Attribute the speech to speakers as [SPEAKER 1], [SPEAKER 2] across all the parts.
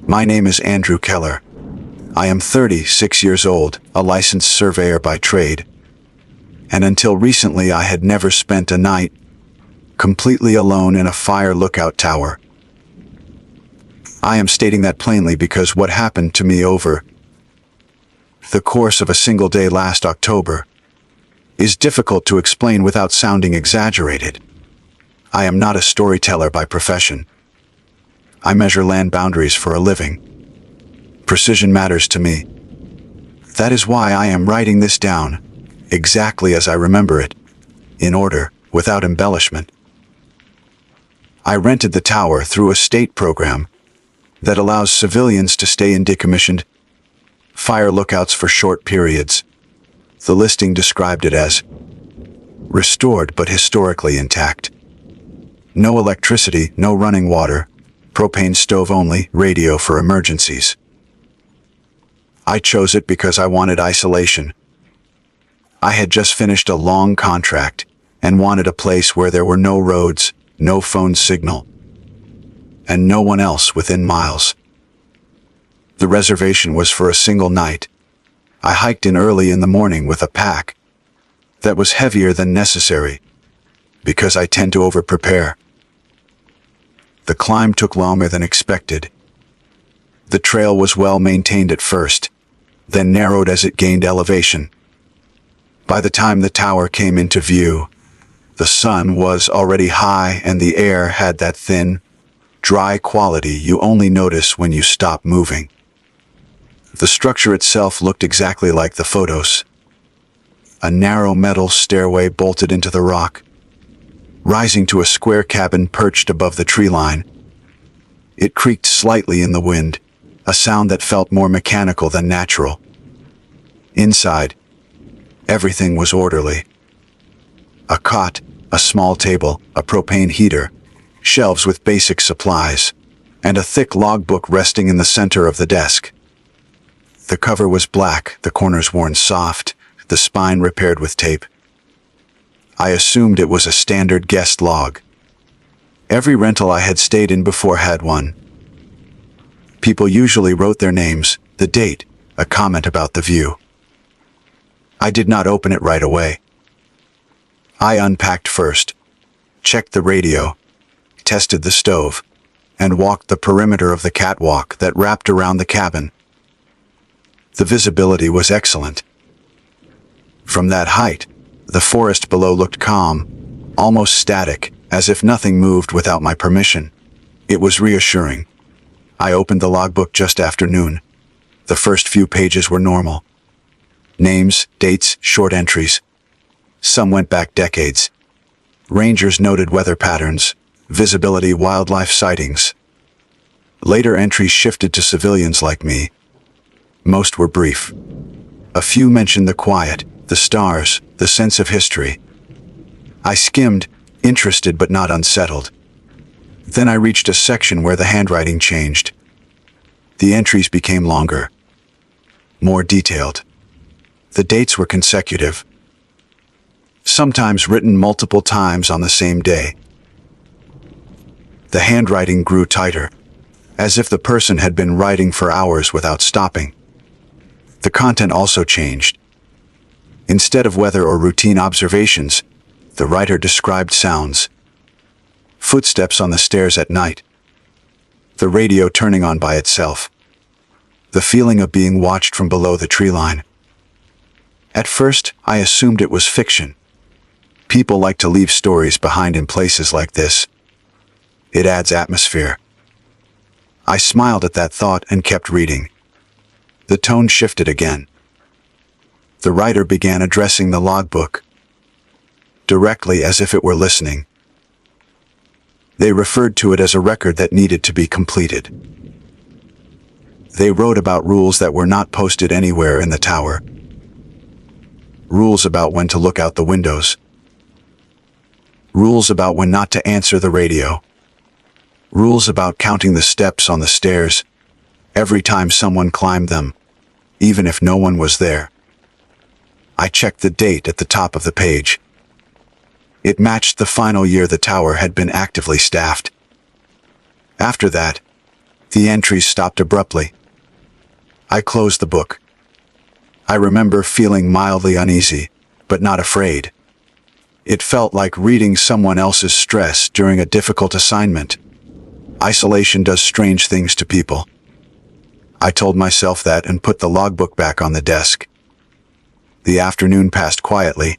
[SPEAKER 1] My name is Andrew Keller. I am 36 years old, a licensed surveyor by trade. And until recently I had never spent a night completely alone in a fire lookout tower. I am stating that plainly because what happened to me over the course of a single day last October is difficult to explain without sounding exaggerated. I am not a storyteller by profession. I measure land boundaries for a living. Precision matters to me. That is why I am writing this down, exactly as I remember it, in order, without embellishment. I rented the tower through a state program that allows civilians to stay in decommissioned fire lookouts for short periods. The listing described it as restored but historically intact. No electricity, no running water, propane stove only, radio for emergencies. I chose it because I wanted isolation. I had just finished a long contract and wanted a place where there were no roads, no phone signal, and no one else within miles. The reservation was for a single night. I hiked in early in the morning with a pack that was heavier than necessary, because I tend to over-prepare. The climb took longer than expected. The trail was well maintained at first, then narrowed as it gained elevation. By the time the tower came into view, the sun was already high and the air had that thin, dry quality you only notice when you stop moving. The structure itself looked exactly like the photos. A narrow metal stairway bolted into the rock, rising to a square cabin perched above the tree line. It creaked slightly in the wind, a sound that felt more mechanical than natural. Inside, everything was orderly. A cot, a small table, a propane heater, shelves with basic supplies, and a thick logbook resting in the center of the desk. The cover was black, the corners worn soft, the spine repaired with tape. I assumed it was a standard guest log. Every rental I had stayed in before had one. People usually wrote their names, the date, a comment about the view. I did not open it right away. I unpacked first, checked the radio, tested the stove, and walked the perimeter of the catwalk that wrapped around the cabin. The visibility was excellent. From that height, the forest below looked calm, almost static, as if nothing moved without my permission. It was reassuring. I opened the logbook just after noon. The first few pages were normal. Names, dates, short entries. Some went back decades. Rangers noted weather patterns, visibility, wildlife sightings. Later entries shifted to civilians like me. Most were brief. A few mentioned the quiet, the stars, the sense of history. I skimmed, interested but not unsettled. Then I reached a section where the handwriting changed. The entries became longer, more detailed. The dates were consecutive, sometimes written multiple times on the same day. The handwriting grew tighter, as if the person had been writing for hours without stopping. The content also changed. Instead of weather or routine observations, the writer described sounds. Footsteps on the stairs at night. The radio turning on by itself. The feeling of being watched from below the tree line. At first, I assumed it was fiction. People like to leave stories behind in places like this. It adds atmosphere. I smiled at that thought and kept reading. The tone shifted again. The writer began addressing the logbook, directly as if it were listening. They referred to it as a record that needed to be completed. They wrote about rules that were not posted anywhere in the tower. Rules about when to look out the windows. Rules about when not to answer the radio. Rules about counting the steps on the stairs every time someone climbed them, even if no one was there. I checked the date at the top of the page. It matched the final year the tower had been actively staffed. After that, The entries stopped abruptly. I closed the book. I remember feeling mildly uneasy, but not afraid. It felt like reading someone else's stress during a difficult assignment. Isolation does strange things to people. I told myself that and put the logbook back on the desk. The afternoon passed quietly.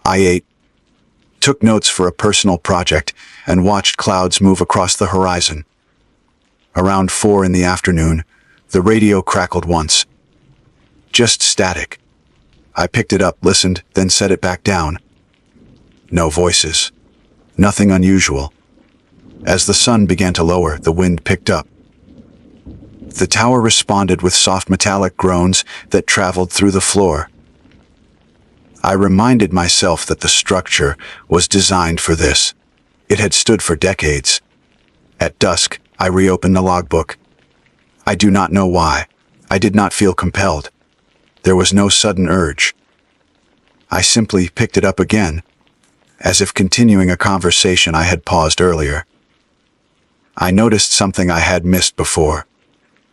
[SPEAKER 1] I ate, took notes for a personal project, and watched clouds move across the horizon. Around 4 in the afternoon, the radio crackled once. Just static. I picked it up, listened, then set it back down. No voices. Nothing unusual. As the sun began to lower, the wind picked up. The tower responded with soft metallic groans that traveled through the floor. I reminded myself that the structure was designed for this. It had stood for decades. At dusk, I reopened the logbook. I do not know why. I did not feel compelled. There was no sudden urge. I simply picked it up again, as if continuing a conversation I had paused earlier. I noticed something I had missed before.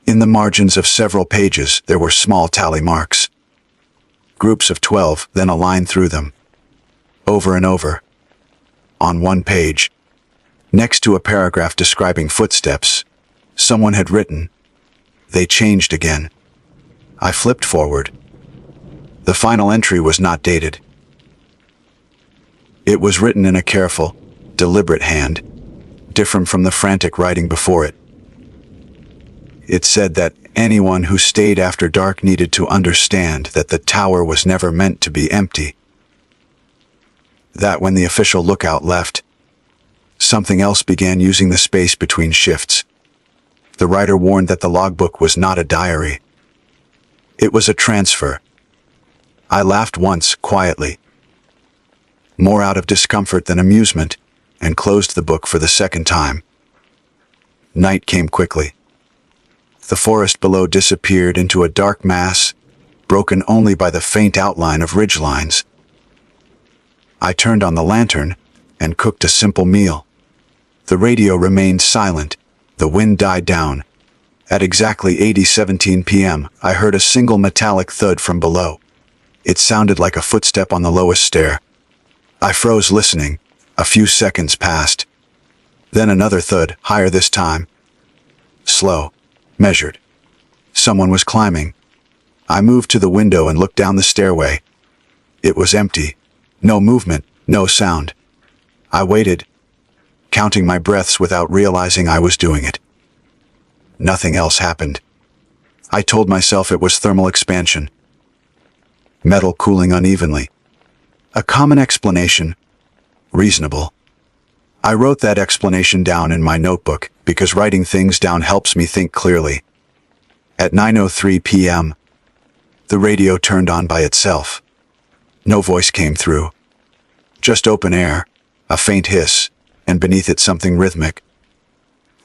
[SPEAKER 1] In the margins of several pages, there were small tally marks. Groups of 12, then a line through them. Over and over. On one page, next to a paragraph describing footsteps, someone had written, "They changed again." I flipped forward. The final entry was not dated. It was written in a careful, deliberate hand, different from the frantic writing before it. It said that anyone who stayed after dark needed to understand that the tower was never meant to be empty. That when the official lookout left, something else began using the space between shifts. The writer warned that the logbook was not a diary. It was a transfer. I laughed once, quietly, more out of discomfort than amusement, and closed the book for the second time. Night came quickly. The forest below disappeared into a dark mass, broken only by the faint outline of ridgelines. I turned on the lantern and cooked a simple meal. The radio remained silent. The wind died down. At exactly 8:17 p.m., I heard a single metallic thud from below. It sounded like a footstep on the lowest stair. I froze listening. A few seconds passed. Then another thud, higher this time. Slow. Measured. Someone was climbing. I moved to the window and looked down the stairway. It was empty. No movement, no sound. I waited, counting my breaths without realizing I was doing it. Nothing else happened. I told myself it was thermal expansion. Metal cooling unevenly. A common explanation. Reasonable. I wrote that explanation down in my notebook because writing things down helps me think clearly. At 9:03 p.m., the radio turned on by itself. No voice came through. Just open air, a faint hiss, and beneath it something rhythmic.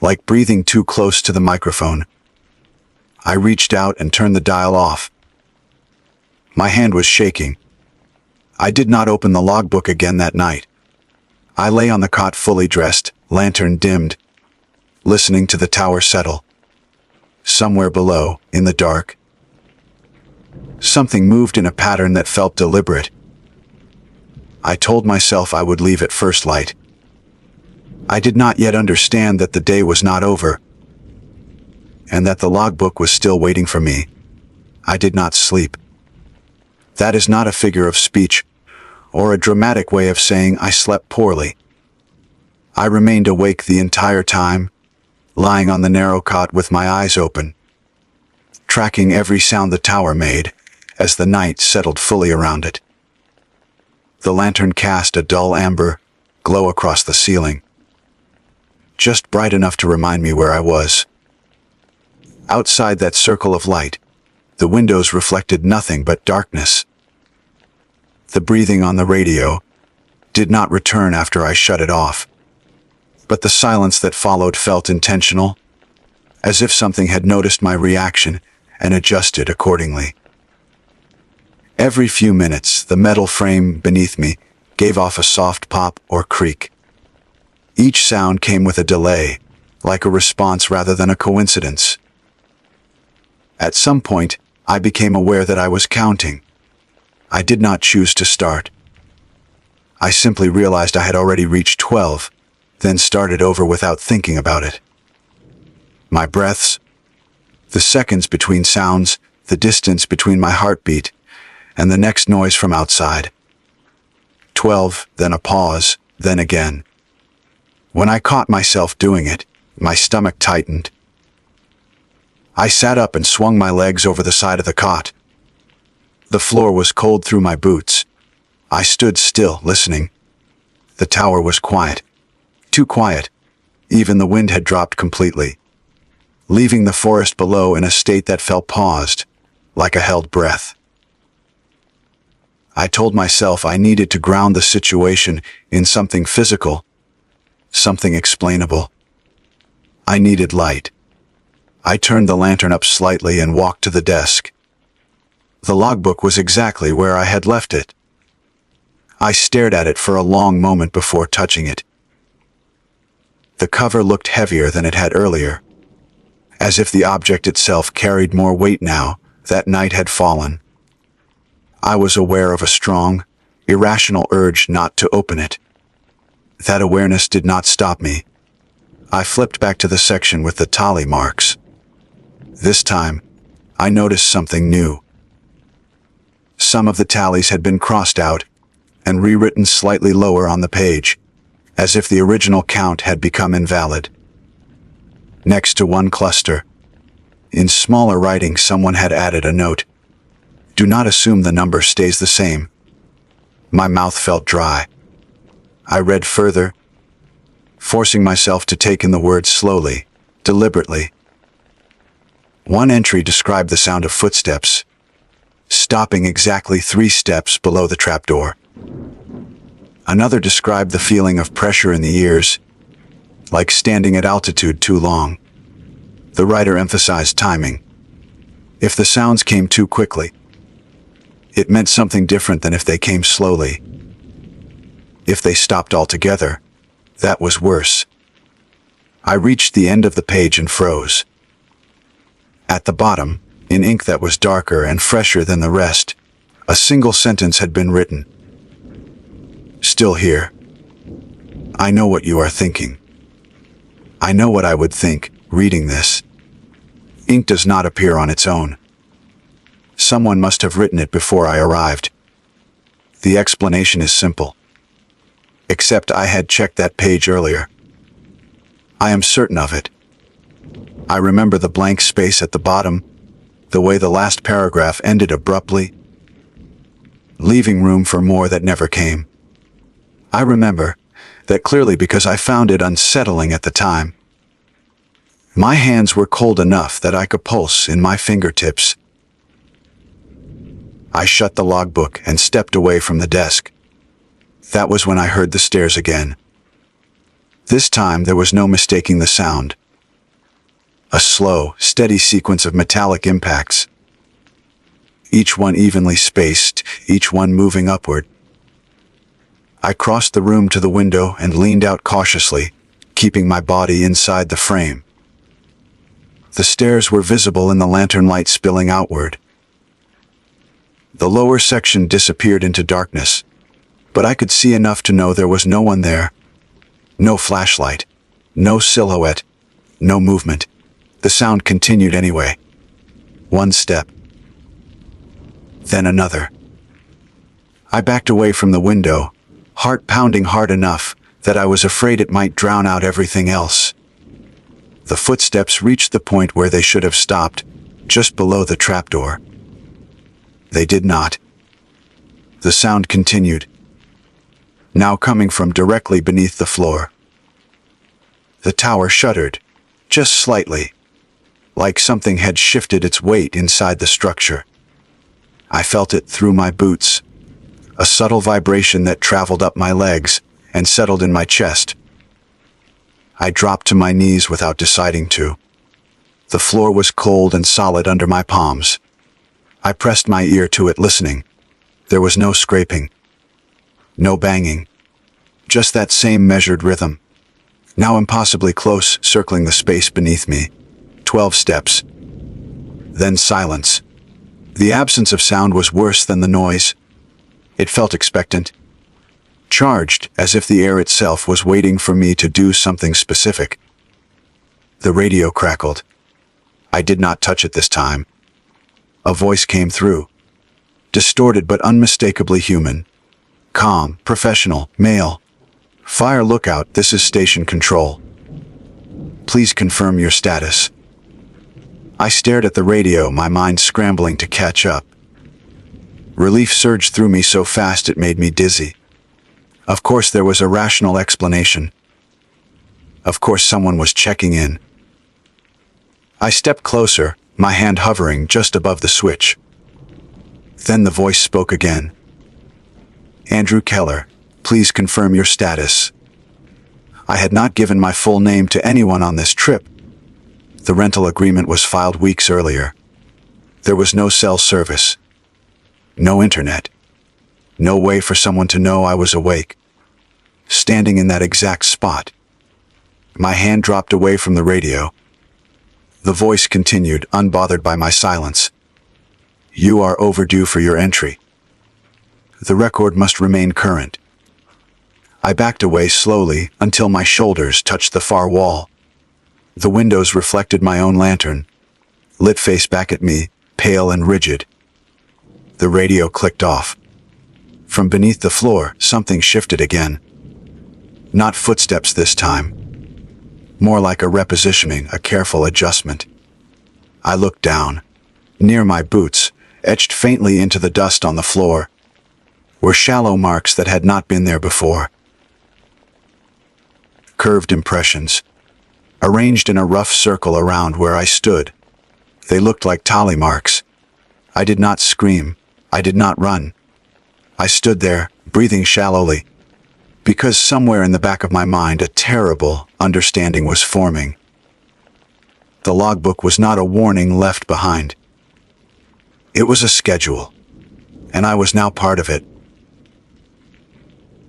[SPEAKER 1] Like breathing too close to the microphone. I reached out and turned the dial off. My hand was shaking. I did not open the logbook again that night. I lay on the cot fully dressed, lantern dimmed, listening to the tower settle. Somewhere below, in the dark, something moved in a pattern that felt deliberate. I told myself I would leave at first light. I did not yet understand that the day was not over, and that the logbook was still waiting for me. I did not sleep. That is not a figure of speech, or a dramatic way of saying I slept poorly. I remained awake the entire time, lying on the narrow cot with my eyes open, tracking every sound the tower made as the night settled fully around it. The lantern cast a dull amber glow across the ceiling, just bright enough to remind me where I was. Outside that circle of light, the windows reflected nothing but darkness. The breathing on the radio did not return after I shut it off, but the silence that followed felt intentional, as if something had noticed my reaction and adjusted accordingly. Every few minutes, the metal frame beneath me gave off a soft pop or creak. Each sound came with a delay, like a response rather than a coincidence. At some point, I became aware that I was counting. I did not choose to start. I simply realized I had already reached 12, then started over without thinking about it. My breaths, the seconds between sounds, the distance between my heartbeat, and the next noise from outside. 12, then a pause, then again. When I caught myself doing it, my stomach tightened. I sat up and swung my legs over the side of the cot. The floor was cold through my boots. I stood still, listening. The tower was quiet. Too quiet. Even the wind had dropped completely, leaving the forest below in a state that felt paused, like a held breath. I told myself I needed to ground the situation in something physical, something explainable. I needed light. I turned the lantern up slightly and walked to the desk. The logbook was exactly where I had left it. I stared at it for a long moment before touching it. The cover looked heavier than it had earlier, as if the object itself carried more weight now that night had fallen. I was aware of a strong, irrational urge not to open it. That awareness did not stop me. I flipped back to the section with the tally marks. This time, I noticed something new. Some of the tallies had been crossed out and rewritten slightly lower on the page, as if the original count had become invalid. Next to one cluster, in smaller writing, someone had added a note. Do not assume the number stays the same. My mouth felt dry. I read further, forcing myself to take in the words slowly, deliberately. One entry described the sound of footsteps, stopping exactly 3 steps below the trapdoor. Another described the feeling of pressure in the ears, like standing at altitude too long. The writer emphasized timing. If the sounds came too quickly, it meant something different than if they came slowly. If they stopped altogether, that was worse. I reached the end of the page and froze. At the bottom, in ink that was darker and fresher than the rest, a single sentence had been written. Still here. I know what you are thinking. I know what I would think, reading this. Ink does not appear on its own. Someone must have written it before I arrived. The explanation is simple. Except I had checked that page earlier. I am certain of it. I remember the blank space at the bottom, the way the last paragraph ended abruptly, leaving room for more that never came. I remember that clearly because I found it unsettling at the time. My hands were cold enough that I could pulse in my fingertips. I shut the logbook and stepped away from the desk. That was when I heard the stairs again. This time there was no mistaking the sound. A slow, steady sequence of metallic impacts, each one evenly spaced, each one moving upward. I crossed the room to the window and leaned out cautiously, keeping my body inside the frame. The stairs were visible in the lantern light spilling outward. The lower section disappeared into darkness, but I could see enough to know there was no one there. No flashlight, no silhouette, no movement. The sound continued anyway. One step, then another. I backed away from the window, heart pounding hard enough that I was afraid it might drown out everything else. The footsteps reached the point where they should have stopped, just below the trapdoor. They did not. The sound continued, now coming from directly beneath the floor. The tower shuddered, just slightly, like something had shifted its weight inside the structure. I felt it through my boots, a subtle vibration that traveled up my legs and settled in my chest. I dropped to my knees without deciding to. The floor was cold and solid under my palms. I pressed my ear to it, listening. There was no scraping, no banging, just that same measured rhythm. now impossibly close, circling the space beneath me. 12 steps. Then silence. The absence of sound was worse than the noise. It felt expectant, charged, as if the air itself was waiting for me to do something specific. The radio crackled. I did not touch it this time. A voice came through, distorted but unmistakably human. Calm, professional, male. Fire lookout, this is station control. Please confirm your status. I stared at the radio, my mind scrambling to catch up. Relief surged through me so fast it made me dizzy. Of course there was a rational explanation. Of course someone was checking in. I stepped closer, my hand hovering just above the switch. Then the voice spoke again. Andrew Keller, please confirm your status. I had not given my full name to anyone on this trip. The rental agreement was filed weeks earlier. There was no cell service. No internet. No way for someone to know I was awake. Standing in that exact spot. My hand dropped away from the radio. The voice continued, unbothered by my silence. You are overdue for your entry. The record must remain current. I backed away slowly until my shoulders touched the far wall. The windows reflected my own lantern, lit face back at me, pale and rigid. The radio clicked off. From beneath the floor, something shifted again. Not footsteps this time. More like a repositioning, a careful adjustment. I looked down. Near my boots, etched faintly into the dust on the floor, were shallow marks that had not been there before. Curved impressions, arranged in a rough circle around where I stood. They looked like tally marks. I did not scream. I did not run. I stood there, breathing shallowly, because somewhere in the back of my mind a terrible understanding was forming. The logbook was not a warning left behind. It was a schedule, and I was now part of it.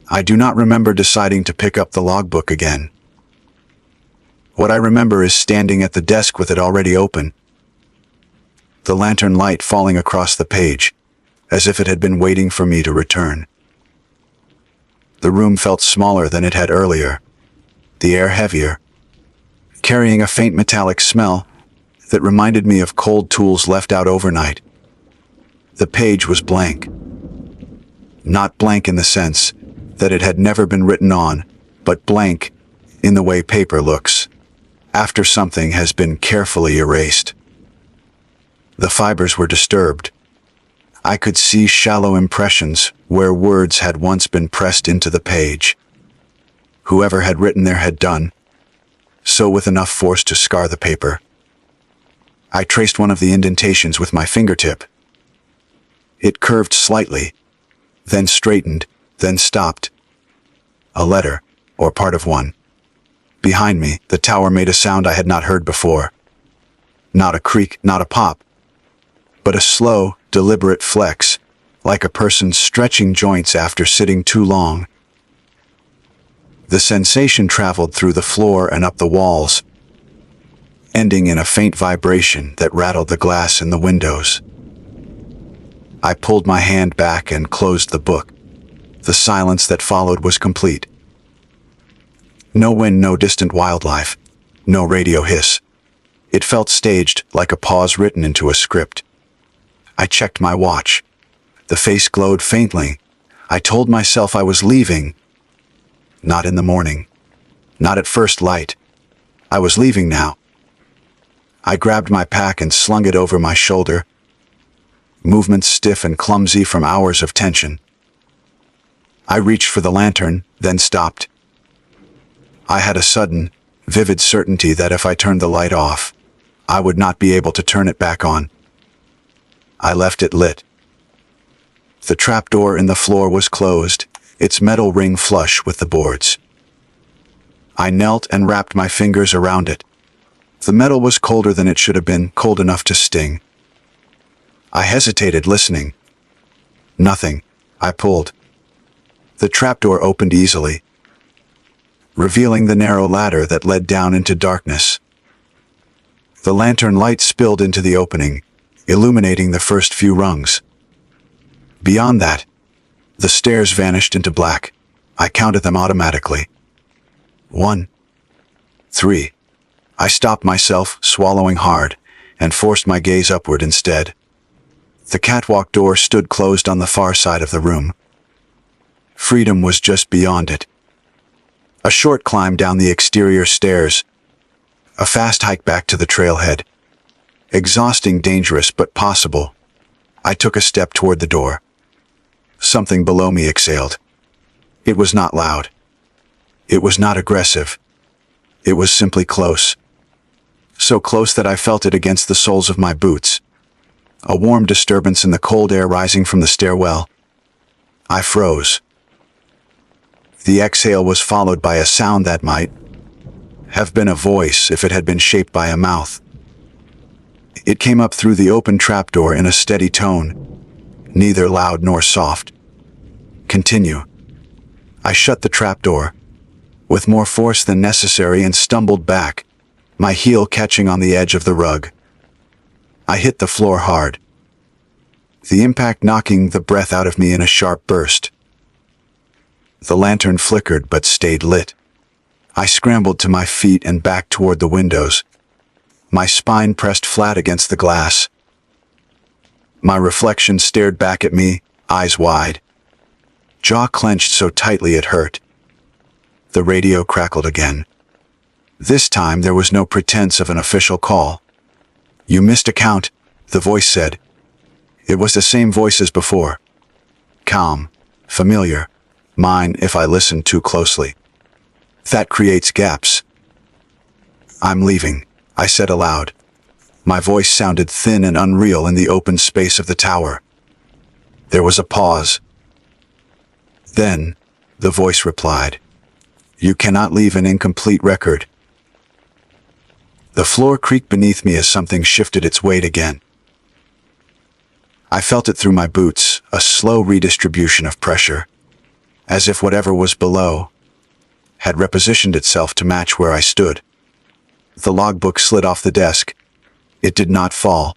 [SPEAKER 1] I do not remember deciding to pick up the logbook again. What I remember is standing at the desk with it already open, the lantern light falling across the page, as if it had been waiting for me to return. The room felt smaller than it had earlier, the air heavier, carrying a faint metallic smell that reminded me of cold tools left out overnight. The page was blank. Not blank in the sense that it had never been written on, but blank in the way paper looks after something has been carefully erased. The fibers were disturbed. I could see shallow impressions where words had once been pressed into the page. Whoever had written there had done so with enough force to scar the paper. I traced one of the indentations with my fingertip. It curved slightly, then straightened, then stopped. A letter, or part of one. Behind me, the tower made a sound I had not heard before. Not a creak, not a pop, but a slow, deliberate flex, like a person stretching joints after sitting too long. The sensation traveled through the floor and up the walls, ending in a faint vibration that rattled the glass in the windows. I pulled my hand back and closed the book. The silence that followed was complete. No wind, no distant wildlife, no radio hiss. It felt staged, like a pause written into a script. I checked my watch. The face glowed faintly. I told myself I was leaving. Not in the morning. Not at first light. I was leaving now. I grabbed my pack and slung it over my shoulder, movements stiff and clumsy from hours of tension. I reached for the lantern, then stopped. I had a sudden, vivid certainty that if I turned the light off, I would not be able to turn it back on. I left it lit. The trapdoor in the floor was closed, its metal ring flush with the boards. I knelt and wrapped my fingers around it. The metal was colder than it should have been, cold enough to sting. I hesitated, listening. Nothing. I pulled. The trapdoor opened easily. revealing the narrow ladder that led down into darkness. The lantern light spilled into the opening, illuminating the first few rungs. Beyond that, the stairs vanished into black. I counted them automatically. 1, 3. I stopped myself, swallowing hard, and forced my gaze upward instead. The catwalk door stood closed on the far side of the room. Freedom was just beyond it. A short climb down the exterior stairs. A fast hike back to the trailhead. Exhausting, dangerous, but possible. I took a step toward the door. Something below me exhaled. It was not loud. It was not aggressive. It was simply close. So close that I felt it against the soles of my boots. A warm disturbance in the cold air rising from the stairwell. I froze. The exhale was followed by a sound that might have been a voice if it had been shaped by a mouth. It came up through the open trapdoor in a steady tone, neither loud nor soft. Continue. I shut the trapdoor with more force than necessary and stumbled back, my heel catching on the edge of the rug. I hit the floor hard, the impact knocking the breath out of me in a sharp burst. The lantern flickered but stayed lit. I scrambled to my feet and back toward the windows, my spine pressed flat against the glass. My reflection stared back at me, eyes wide, jaw clenched so tightly it hurt. The radio crackled again. This time there was no pretense of an official call. "You missed a count," the voice said. It was the same voice as before. Calm, familiar, mine if I listened too closely. That creates gaps. "I'm leaving," I said aloud. My voice sounded thin and unreal in the open space of the tower. There was a pause. Then, the voice replied, "You cannot leave an incomplete record." The floor creaked beneath me as something shifted its weight again. I felt it through my boots, a slow redistribution of pressure, as if whatever was below had repositioned itself to match where I stood. The logbook slid off the desk. It did not fall.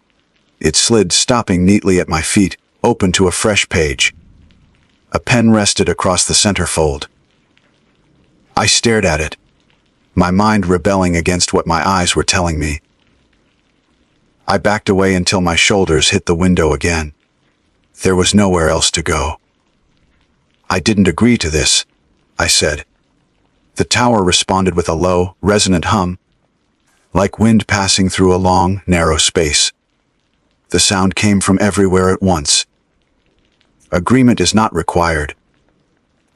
[SPEAKER 1] It slid, stopping neatly at my feet, open to a fresh page. A pen rested across the center fold. I stared at it, my mind rebelling against what my eyes were telling me. I backed away until my shoulders hit the window again. There was nowhere else to go. "I didn't agree to this," I said. The tower responded with a low, resonant hum, like wind passing through a long, narrow space. The sound came from everywhere at once. "Agreement is not required,"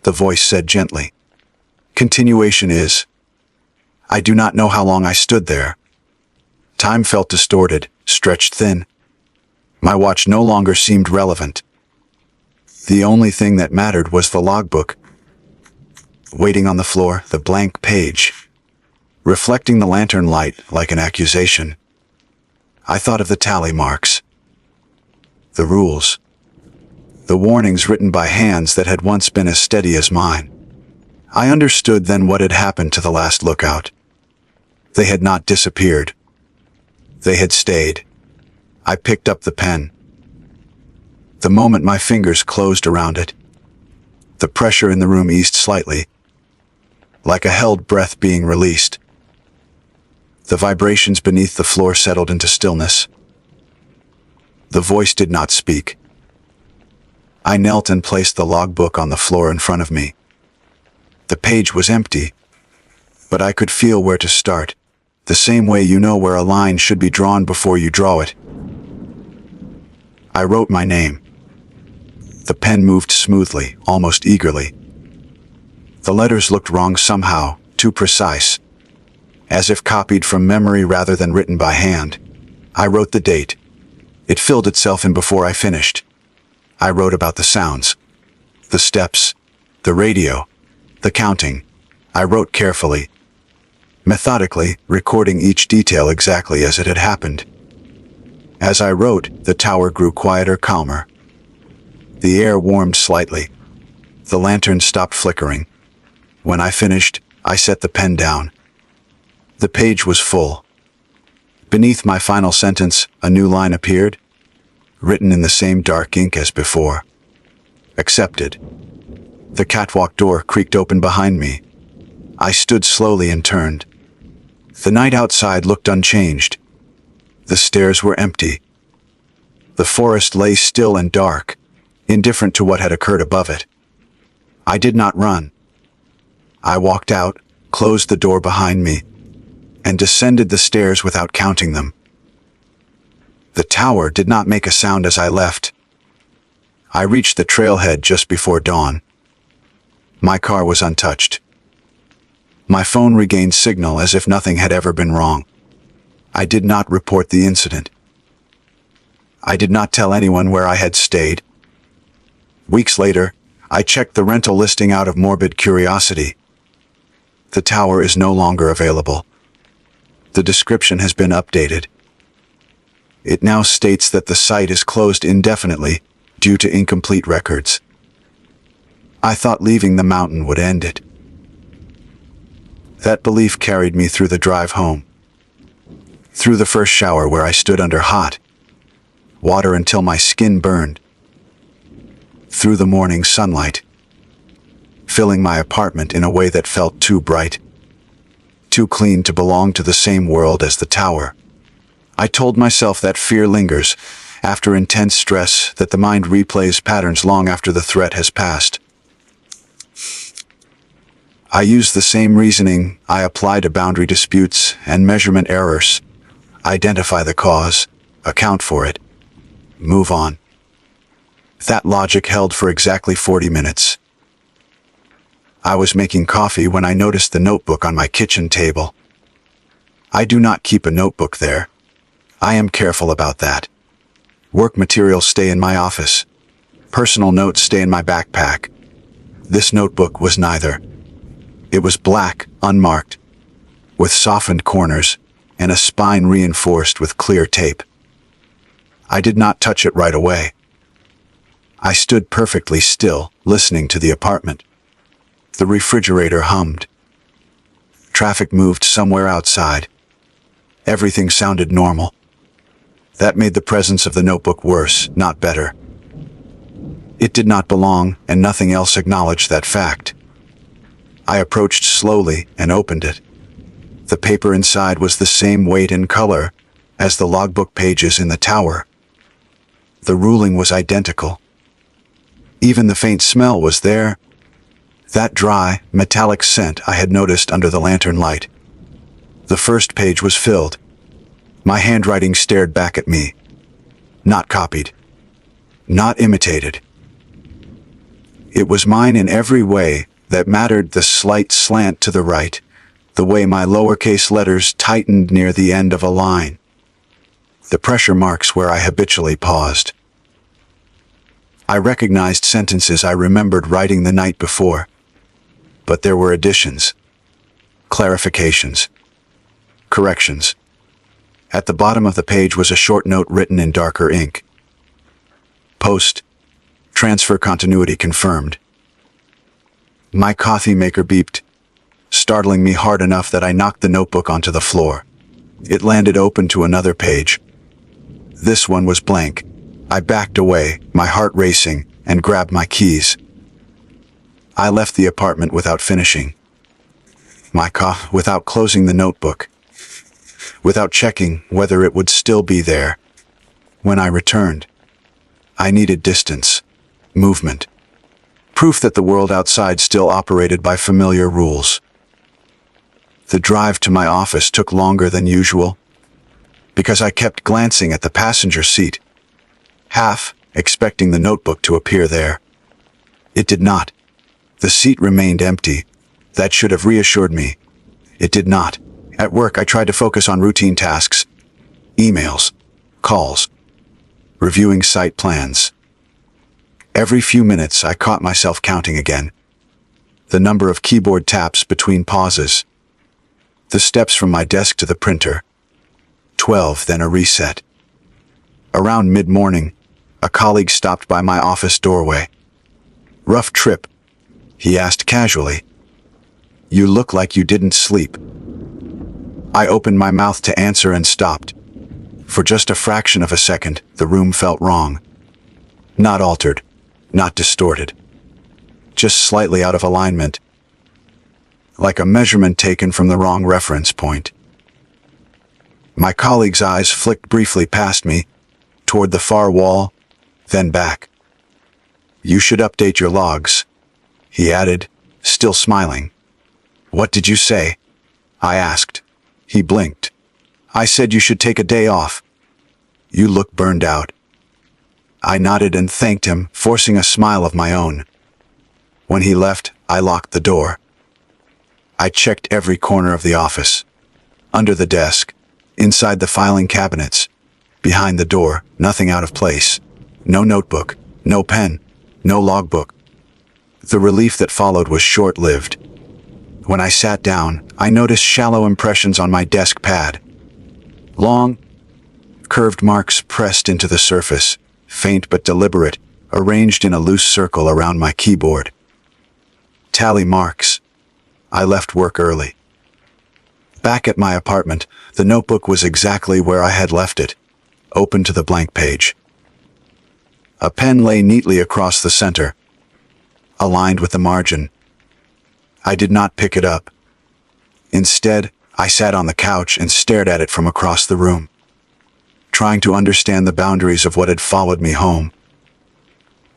[SPEAKER 1] the voice said gently. "Continuation is." I do not know how long I stood there. Time felt distorted, stretched thin. My watch no longer seemed relevant. The only thing that mattered was the logbook. Waiting on the floor, the blank page, reflecting the lantern light like an accusation. I thought of the tally marks, the rules, the warnings written by hands that had once been as steady as mine. I understood then what had happened to the last lookout. They had not disappeared. They had stayed. I picked up the pen. The moment my fingers closed around it, the pressure in the room eased slightly, like a held breath being released. The vibrations beneath the floor settled into stillness. The voice did not speak. I knelt and placed the logbook on the floor in front of me. The page was empty, but I could feel where to start, the same way you know where a line should be drawn before you draw it. I wrote my name. The pen moved smoothly, almost eagerly. The letters looked wrong somehow, too precise, as if copied from memory rather than written by hand. I wrote the date. It filled itself in before I finished. I wrote about the sounds, the steps, the radio, the counting. I wrote carefully, methodically, recording each detail exactly as it had happened. As I wrote, the tower grew quieter, calmer. The air warmed slightly. The lantern stopped flickering. When I finished, I set the pen down. The page was full. Beneath my final sentence, a new line appeared, written in the same dark ink as before. Accepted. The catwalk door creaked open behind me. I stood slowly and turned. The night outside looked unchanged. The stairs were empty. The forest lay still and dark, indifferent to what had occurred above it. I did not run. I walked out, closed the door behind me, and descended the stairs without counting them. The tower did not make a sound as I left. I reached the trailhead just before dawn. My car was untouched. My phone regained signal as if nothing had ever been wrong. I did not report the incident. I did not tell anyone where I had stayed. Weeks later, I checked the rental listing out of morbid curiosity. The tower is no longer available. The description has been updated. It now states that the site is closed indefinitely due to incomplete records. I thought leaving the mountain would end it. That belief carried me through the drive home. Through the first shower where I stood under hot water until my skin burned. Through the morning sunlight, filling my apartment in a way that felt too bright, too clean to belong to the same world as the tower. I told myself that fear lingers after intense stress, that the mind replays patterns long after the threat has passed. I used the same reasoning I apply to boundary disputes and measurement errors. Identify the cause, account for it, move on. That logic held for exactly 40 minutes. I was making coffee when I noticed the notebook on my kitchen table. I do not keep a notebook there. I am careful about that. Work materials stay in my office. Personal notes stay in my backpack. This notebook was neither. It was black, unmarked, with softened corners and a spine reinforced with clear tape. I did not touch it right away. I stood perfectly still, listening to the apartment. The refrigerator hummed. Traffic moved somewhere outside. Everything sounded normal. That made the presence of the notebook worse, not better. It did not belong, and nothing else acknowledged that fact. I approached slowly and opened it. The paper inside was the same weight and color as the logbook pages in the tower. The ruling was identical. Even the faint smell was there. That dry, metallic scent I had noticed under the lantern light. The first page was filled. My handwriting stared back at me. Not copied. Not imitated. It was mine in every way that mattered, the slight slant to the right, the way my lowercase letters tightened near the end of a line, the pressure marks where I habitually paused. I recognized sentences I remembered writing the night before, but there were additions, clarifications, corrections. At the bottom of the page was a short note written in darker ink. Post. Transfer continuity confirmed. My coffee maker beeped, startling me hard enough that I knocked the notebook onto the floor. It landed open to another page. This one was blank. I backed away, my heart racing, and grabbed my keys. I left the apartment without finishing. Without closing the notebook. Without checking whether it would still be there. When I returned, I needed distance, movement, proof that the world outside still operated by familiar rules. The drive to my office took longer than usual, because I kept glancing at the passenger seat, half expecting the notebook to appear there. It did not. The seat remained empty. That should have reassured me. It did not. At work, I tried to focus on routine tasks, emails, calls, reviewing site plans. Every few minutes, I caught myself counting again. The number of keyboard taps between pauses. The steps from my desk to the printer. 12, then a reset. Around mid-morning, a colleague stopped by my office doorway. "Rough trip?" he asked casually. You look like you didn't sleep." I opened my mouth to answer and stopped. For just a fraction of a second, the room felt wrong. Not altered, not distorted. Just slightly out of alignment. Like a measurement taken from the wrong reference point. My colleague's eyes flicked briefly past me, toward the far wall, then back. "You should update your logs," he added, still smiling. "What did you say?" I asked. He blinked. "I said you should take a day off. You look burned out." I nodded and thanked him, forcing a smile of my own. When he left, I locked the door. I checked every corner of the office. Under the desk, inside the filing cabinets, behind the door, nothing out of place. No notebook, no pen, no logbook. The relief that followed was short-lived. When I sat down, I noticed shallow impressions on my desk pad. Long, curved marks pressed into the surface, faint but deliberate, arranged in a loose circle around my keyboard. Tally marks. I left work early. Back at my apartment, the notebook was exactly where I had left it, open to the blank page. A pen lay neatly across the center, aligned with the margin. I did not pick it up. Instead, I sat on the couch and stared at it from across the room, trying to understand the boundaries of what had followed me home.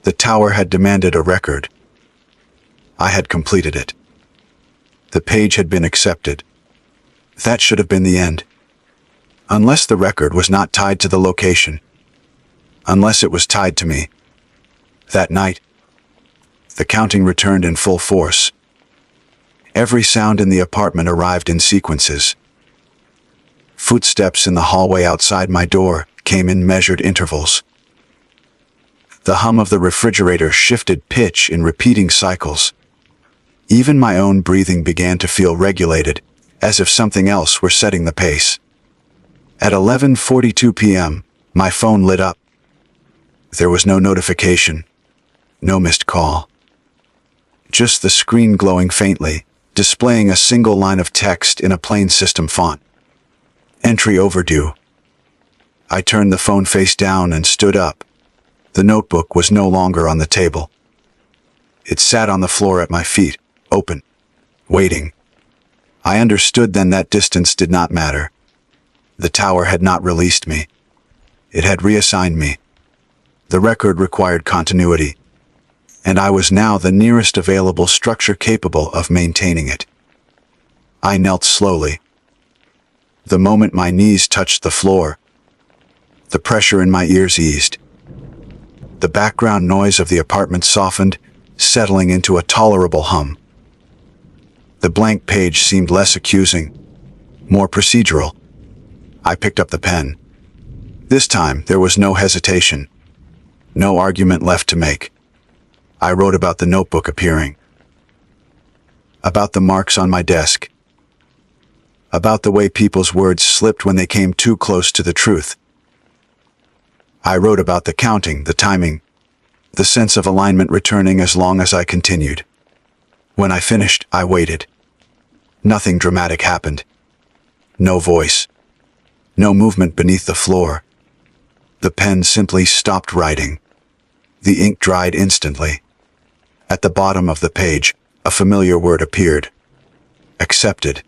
[SPEAKER 1] The tower had demanded a record. I had completed it. The page had been accepted. That should have been the end. Unless the record was not tied to the location. Unless it was tied to me. That night, the counting returned in full force. Every sound in the apartment arrived in sequences. Footsteps in the hallway outside my door came in measured intervals. The hum of the refrigerator shifted pitch in repeating cycles. Even my own breathing began to feel regulated, as if something else were setting the pace. At 11:42 p.m., my phone lit up. There was no notification, no missed call. Just the screen glowing faintly, displaying a single line of text in a plain system font. Entry overdue. I turned the phone face down and stood up. The notebook was no longer on the table. It sat on the floor at my feet, open, waiting. I understood then that distance did not matter. The tower had not released me. It had reassigned me. The record required continuity, and I was now the nearest available structure capable of maintaining it. I knelt slowly. The moment my knees touched the floor, the pressure in my ears eased. The background noise of the apartment softened, settling into a tolerable hum. The blank page seemed less accusing, more procedural. I picked up the pen. This time, there was no hesitation, no argument left to make. I wrote about the notebook appearing, about the marks on my desk, about the way people's words slipped when they came too close to the truth. I wrote about the counting, the timing, the sense of alignment returning as long as I continued. When I finished, I waited. Nothing dramatic happened. No voice. No movement beneath the floor. The pen simply stopped writing. The ink dried instantly. At the bottom of the page, a familiar word appeared. Accepted.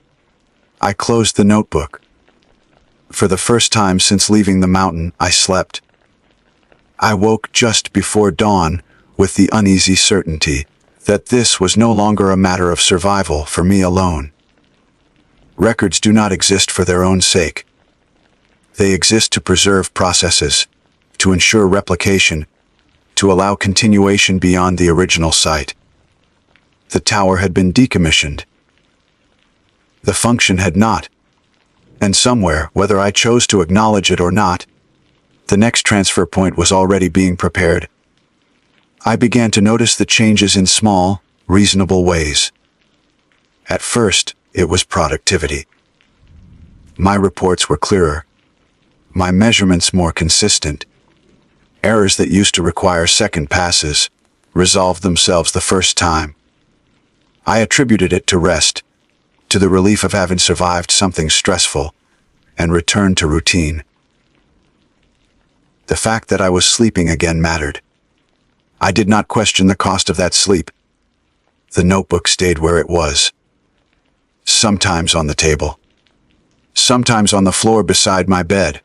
[SPEAKER 1] I closed the notebook. For the first time since leaving the mountain, I slept. I woke just before dawn with the uneasy certainty that this was no longer a matter of survival for me alone. Records do not exist for their own sake. They exist to preserve processes, to ensure replication, to allow continuation beyond the original site. The tower had been decommissioned. The function had not. And somewhere, whether I chose to acknowledge it or not, the next transfer point was already being prepared. I began to notice the changes in small, reasonable ways. At first, it was productivity. My reports were clearer. My measurements more consistent. Errors that used to require second passes resolved themselves the first time. I attributed it to rest, to the relief of having survived something stressful, and returned to routine. The fact that I was sleeping again mattered. I did not question the cost of that sleep. The notebook stayed where it was. Sometimes on the table. Sometimes on the floor beside my bed.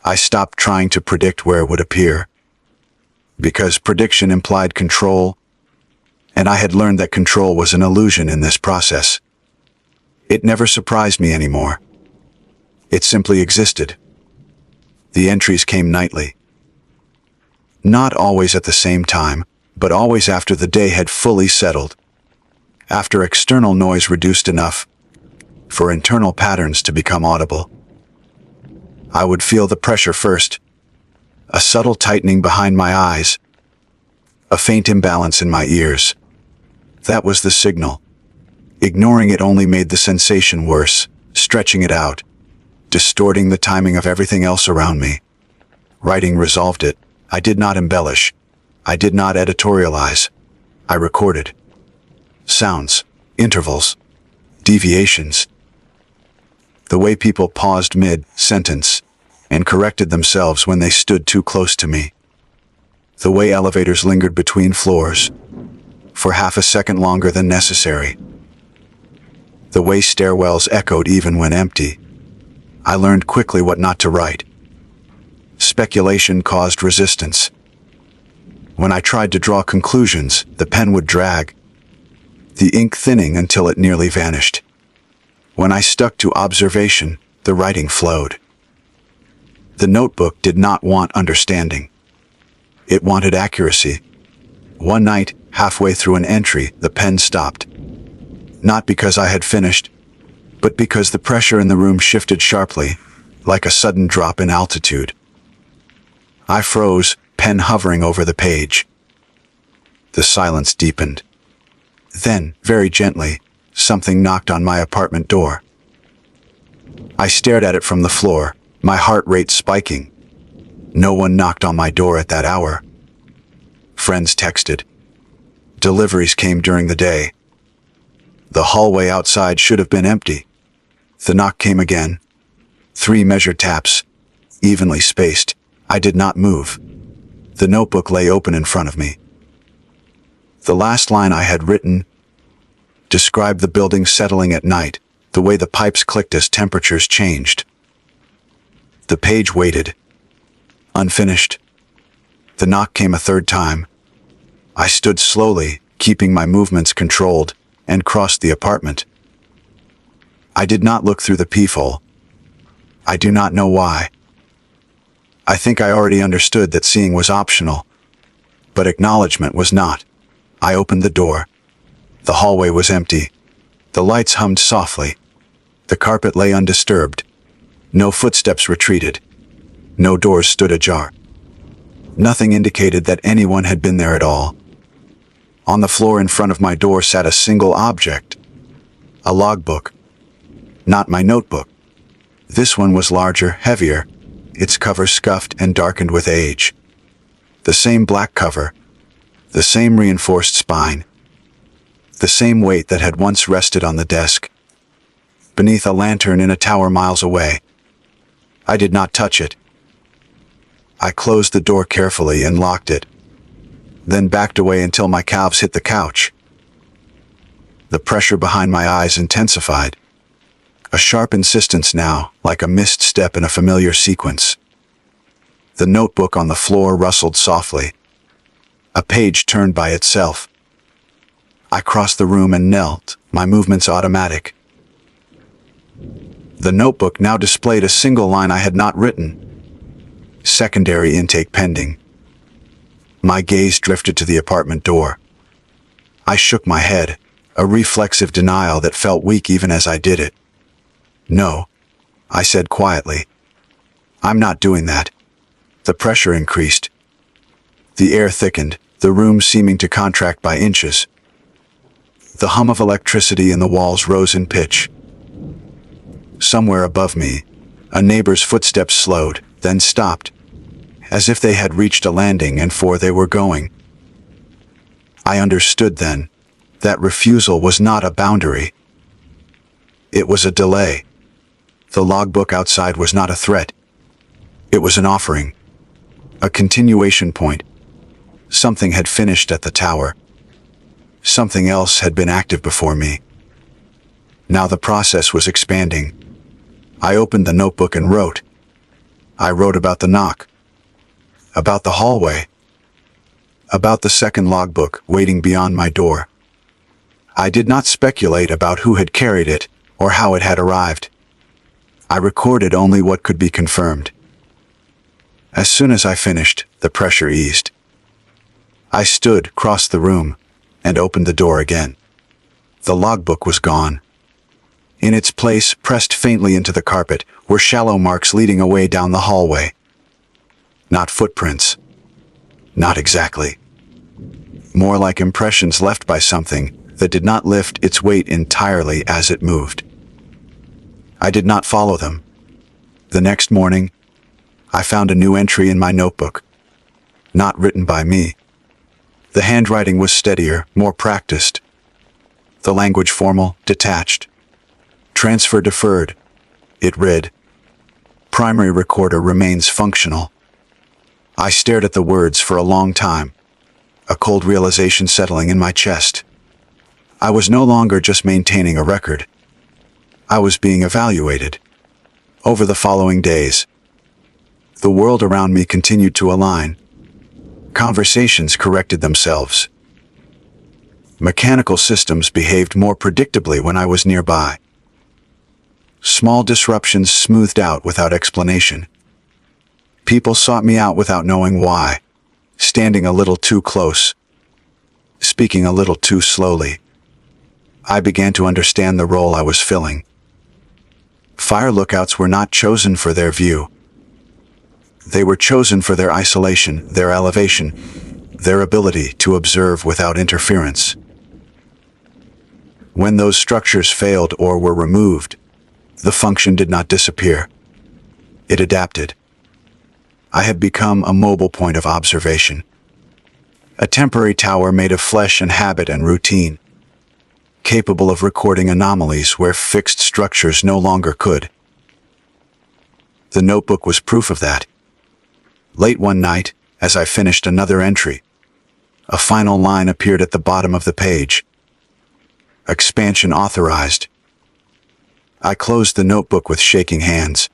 [SPEAKER 1] I stopped trying to predict where it would appear, because prediction implied control, and I had learned that control was an illusion in this process. It never surprised me anymore. It simply existed. The entries came nightly. Not always at the same time, but always after the day had fully settled. After external noise reduced enough for internal patterns to become audible. I would feel the pressure first, a subtle tightening behind my eyes, a faint imbalance in my ears. That was the signal. Ignoring it only made the sensation worse, stretching it out, distorting the timing of everything else around me. Writing resolved it. I did not embellish. I did not editorialize. I recorded. Sounds, intervals, deviations. The way people paused mid-sentence and corrected themselves when they stood too close to me. The way elevators lingered between floors for half a second longer than necessary. The way stairwells echoed even when empty. I learned quickly what not to write. Speculation caused resistance. When I tried to draw conclusions, the pen would drag, the ink thinning until it nearly vanished. When I stuck to observation, the writing flowed. The notebook did not want understanding. It wanted accuracy. One night, halfway through an entry, the pen stopped. Not because I had finished, but because the pressure in the room shifted sharply, like a sudden drop in altitude. I froze, pen hovering over the page. The silence deepened. Then, very gently, something knocked on my apartment door. I stared at it from the floor, my heart rate spiking. No one knocked on my door at that hour. Friends texted. Deliveries came during the day. The hallway outside should have been empty. The knock came again. 3 measured taps, evenly spaced. I did not move. The notebook lay open in front of me. The last line I had written described the building settling at night, the way the pipes clicked as temperatures changed. The page waited. Unfinished. The knock came a third time. I stood slowly, keeping my movements controlled, and crossed the apartment. I did not look through the peephole. I do not know why. I think I already understood that seeing was optional, but acknowledgement was not. I opened the door. The hallway was empty. The lights hummed softly. The carpet lay undisturbed. No footsteps retreated. No doors stood ajar. Nothing indicated that anyone had been there at all. On the floor in front of my door sat a single object. A logbook. Not my notebook. This one was larger, heavier, its cover scuffed and darkened with age. The same black cover. The same reinforced spine. The same weight that had once rested on the desk, beneath a lantern in a tower miles away. I did not touch it. I closed the door carefully and locked it, then backed away until my calves hit the couch. The pressure behind my eyes intensified. A sharp insistence now, like a missed step in a familiar sequence. The notebook on the floor rustled softly. A page turned by itself. I crossed the room and knelt, my movements automatic. The notebook now displayed a single line I had not written. Secondary intake pending. My gaze drifted to the apartment door. I shook my head, a reflexive denial that felt weak even as I did it. No, I said quietly. I'm not doing that. The pressure increased. The air thickened, the room seeming to contract by inches. The hum of electricity in the walls rose in pitch. Somewhere above me, a neighbor's footsteps slowed, then stopped, as if they had reached a landing and for they were going. I understood then that refusal was not a boundary. It was a delay. The logbook outside was not a threat. It was an offering. A continuation point. Something had finished at the tower. Something else had been active before me. Now the process was expanding. I opened the notebook and wrote. I wrote about the knock. About the hallway. About the second logbook waiting beyond my door. I did not speculate about who had carried it or how it had arrived. I recorded only what could be confirmed. As soon as I finished, the pressure eased. I stood, crossed the room, and opened the door again. The logbook was gone. In its place, pressed faintly into the carpet, were shallow marks leading away down the hallway. Not footprints. Not exactly. More like impressions left by something that did not lift its weight entirely as it moved. I did not follow them. The next morning, I found a new entry in my notebook. Not written by me. The handwriting was steadier, more practiced. The language formal, detached. Transfer deferred. It read, "Primary recorder remains functional." I stared at the words for a long time, a cold realization settling in my chest. I was no longer just maintaining a record. I was being evaluated. Over the following days, the world around me continued to align. Conversations corrected themselves. Mechanical systems behaved more predictably when I was nearby. Small disruptions smoothed out without explanation. People sought me out without knowing why, standing a little too close, speaking a little too slowly. I began to understand the role I was filling. Fire lookouts were not chosen for their view. They were chosen for their isolation, their elevation, their ability to observe without interference. When those structures failed or were removed, the function did not disappear. It adapted. I had become a mobile point of observation. A temporary tower made of flesh and habit and routine, capable of recording anomalies where fixed structures no longer could. The notebook was proof of that. Late one night, as I finished another entry, a final line appeared at the bottom of the page. Expansion authorized. I closed the notebook with shaking hands.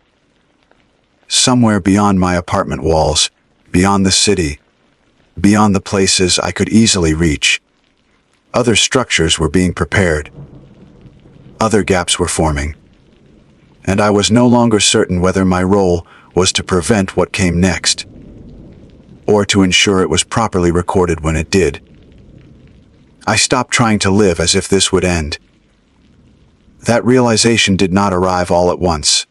[SPEAKER 1] Somewhere beyond my apartment walls, beyond the city, beyond the places I could easily reach, other structures were being prepared. Other gaps were forming. And I was no longer certain whether my role was to prevent what came next, or to ensure it was properly recorded when it did. I stopped trying to live as if this would end. That realization did not arrive all at once.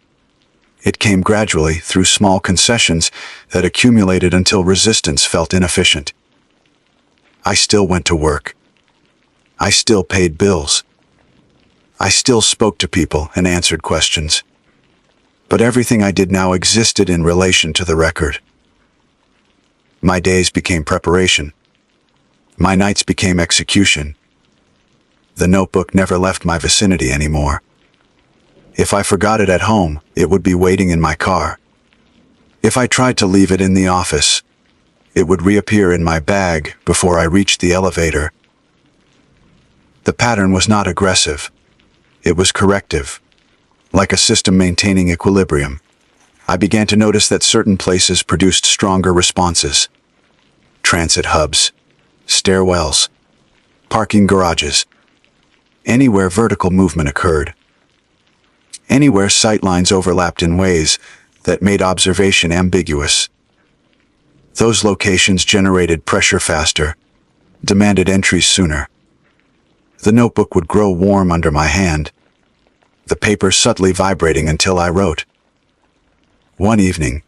[SPEAKER 1] It came gradually through small concessions that accumulated until resistance felt inefficient. I still went to work. I still paid bills. I still spoke to people and answered questions. But everything I did now existed in relation to the record. My days became preparation. My nights became execution. The notebook never left my vicinity anymore. If I forgot it at home, it would be waiting in my car. If I tried to leave it in the office, it would reappear in my bag before I reached the elevator. The pattern was not aggressive. It was corrective, like a system maintaining equilibrium. I began to notice that certain places produced stronger responses. Transit hubs, stairwells, parking garages. Anywhere vertical movement occurred. Anywhere sightlines overlapped in ways that made observation ambiguous. Those locations generated pressure faster, demanded entries sooner. The notebook would grow warm under my hand, the paper subtly vibrating until I wrote. One evening,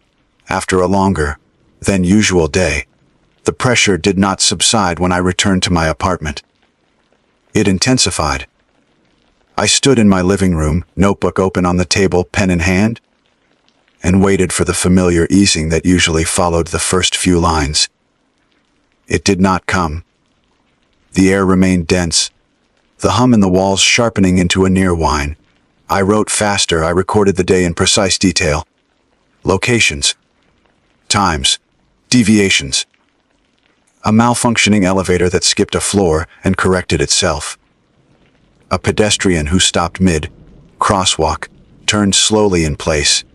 [SPEAKER 1] after a longer than usual day, the pressure did not subside when I returned to my apartment. It intensified. I stood in my living room, notebook open on the table, pen in hand, and waited for the familiar easing that usually followed the first few lines. It did not come. The air remained dense, the hum in the walls sharpening into a near whine. I wrote faster. I recorded the day in precise detail. Locations, times, deviations. A malfunctioning elevator that skipped a floor and corrected itself. A pedestrian who stopped mid-crosswalk, turned slowly in place,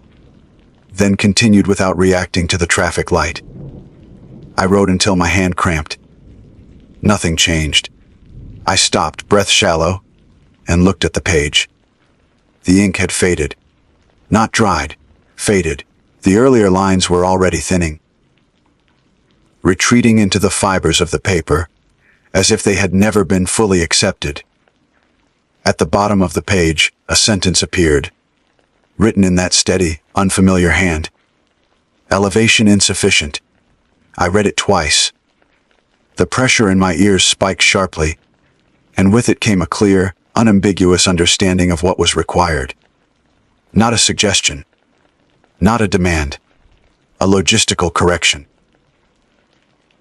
[SPEAKER 1] then continued without reacting to the traffic light. I wrote until my hand cramped. Nothing changed. I stopped, breath shallow, and looked at the page. The ink had faded. Not dried, faded. The earlier lines were already thinning, retreating into the fibers of the paper, as if they had never been fully accepted. At the bottom of the page, a sentence appeared, written in that steady, unfamiliar hand. Elevation insufficient. I read it twice. The pressure in my ears spiked sharply, and with it came a clear, unambiguous understanding of what was required. Not a suggestion. Not a demand. A logistical correction.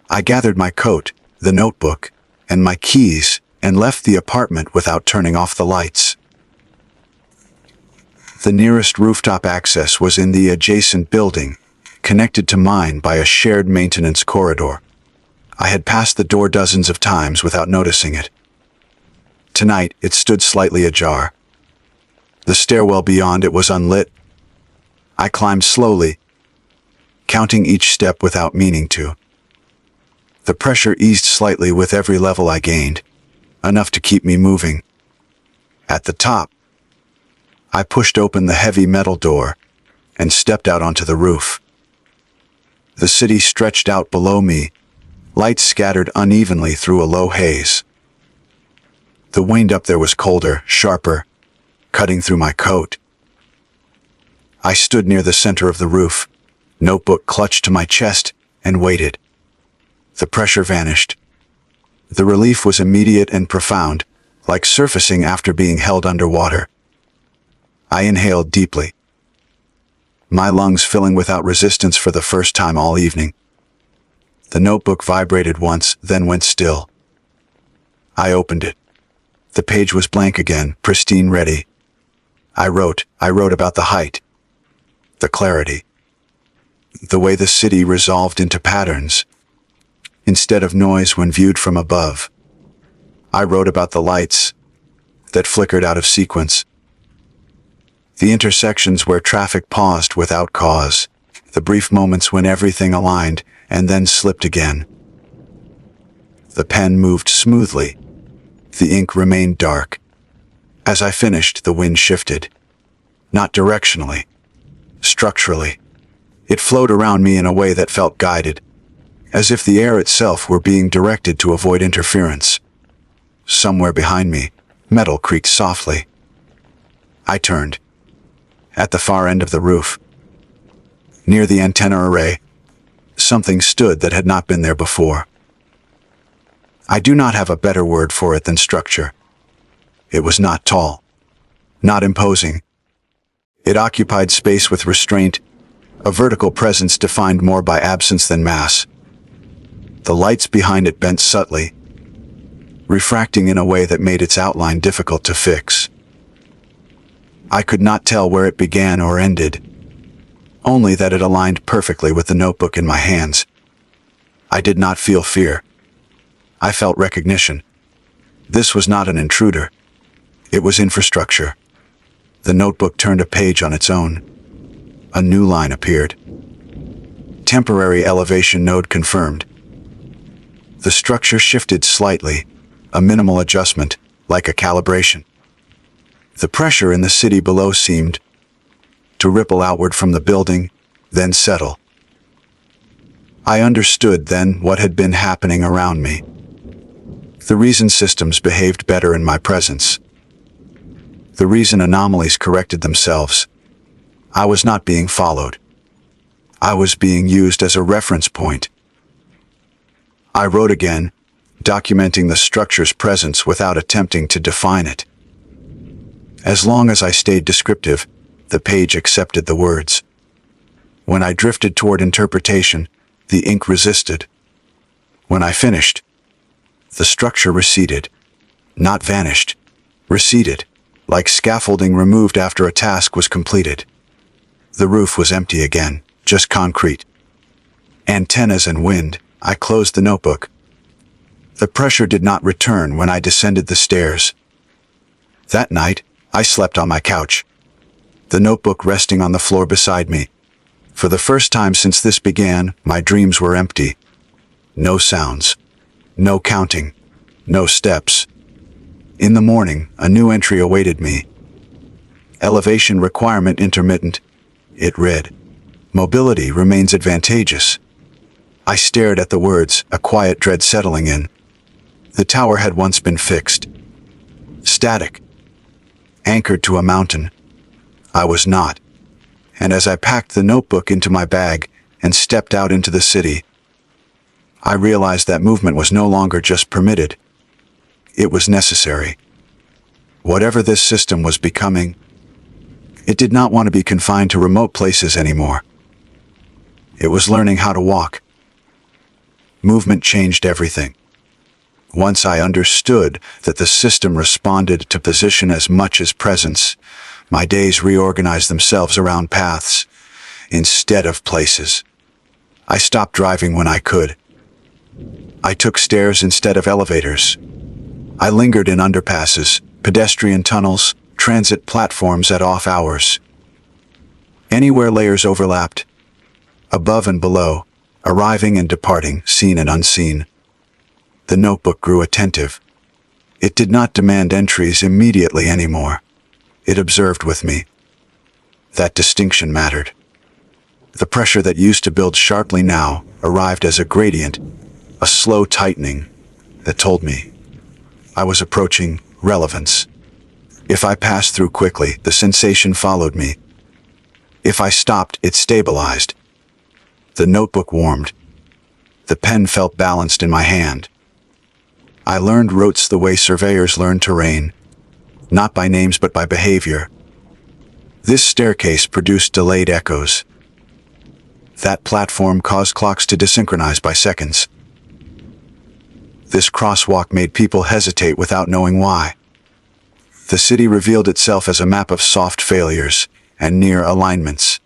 [SPEAKER 1] I gathered my coat, the notebook, and my keys, and left the apartment without turning off the lights. The nearest rooftop access was in the adjacent building, connected to mine by a shared maintenance corridor. I had passed the door dozens of times without noticing it. Tonight, it stood slightly ajar. The stairwell beyond it was unlit. I climbed slowly, counting each step without meaning to. The pressure eased slightly with every level I gained, enough to keep me moving. At the top, I pushed open the heavy metal door and stepped out onto the roof. The city stretched out below me, lights scattered unevenly through a low haze. The wind up there was colder, sharper, cutting through my coat. I stood near the center of the roof, notebook clutched to my chest, and waited. The pressure vanished. The relief was immediate and profound, like surfacing after being held underwater. I inhaled deeply, my lungs filling without resistance for the first time all evening. The notebook vibrated once, then went still. I opened it. The page was blank again, pristine, ready. I wrote about the height, the clarity, the way the city resolved into patterns, instead of noise when viewed from above. I wrote about the lights that flickered out of sequence, the intersections where traffic paused without cause, the brief moments when everything aligned and then slipped again. The pen moved smoothly. The ink remained dark. As I finished, the wind shifted. Not directionally, structurally. It flowed around me in a way that felt guided, as if the air itself were being directed to avoid interference. Somewhere behind me, metal creaked softly. I turned. At the far end of the roof, near the antenna array, something stood that had not been there before. I do not have a better word for it than structure. It was not tall, not imposing. It occupied space with restraint, a vertical presence defined more by absence than mass. The lights behind it bent subtly, refracting in a way that made its outline difficult to fix. I could not tell where it began or ended, only that it aligned perfectly with the notebook in my hands. I did not feel fear. I felt recognition. This was not an intruder. It was infrastructure. The notebook turned a page on its own. A new line appeared. Temporary elevation node confirmed. The structure shifted slightly, a minimal adjustment, like a calibration. The pressure in the city below seemed to ripple outward from the building, then settle. I understood then what had been happening around me. The reason systems behaved better in my presence. The reason anomalies corrected themselves. I was not being followed. I was being used as a reference point. I wrote again, documenting the structure's presence without attempting to define it. As long as I stayed descriptive, the page accepted the words. When I drifted toward interpretation, the ink resisted. When I finished, the structure receded. Not vanished, receded. like scaffolding removed after a task was completed. The roof was empty again, just concrete. Antennas and wind. I closed the notebook. The pressure did not return when I descended the stairs. That night, I slept on my couch, the notebook resting on the floor beside me. For the first time since this began, my dreams were empty. No sounds. No counting. No steps. In the morning, a new entry awaited me. Elevation requirement intermittent. It read, "Mobility remains advantageous." I stared at the words, a quiet dread settling in. The tower had once been fixed. Static. Anchored to a mountain. I was not. And as I packed the notebook into my bag and stepped out into the city, I realized that movement was no longer just permitted. It was necessary. Whatever this system was becoming, it did not want to be confined to remote places anymore. It was learning how to walk. Movement changed everything. Once I understood that the system responded to position as much as presence, my days reorganized themselves around paths instead of places. I stopped driving when I could. I took stairs instead of elevators. I lingered in underpasses, pedestrian tunnels, transit platforms at off hours. Anywhere layers overlapped, above and below, arriving and departing, seen and unseen. The notebook grew attentive. It did not demand entries immediately anymore. It observed with me. That distinction mattered. The pressure that used to build sharply now arrived as a gradient, a slow tightening that told me I was approaching relevance. If I passed through quickly, the sensation followed me. If I stopped, it stabilized. The notebook warmed. The pen felt balanced in my hand. I learned routes the way surveyors learn terrain, not by names but by behavior. This staircase produced delayed echoes. That platform caused clocks to desynchronize by seconds. This crosswalk made people hesitate without knowing why. The city revealed itself as a map of soft failures and near alignments.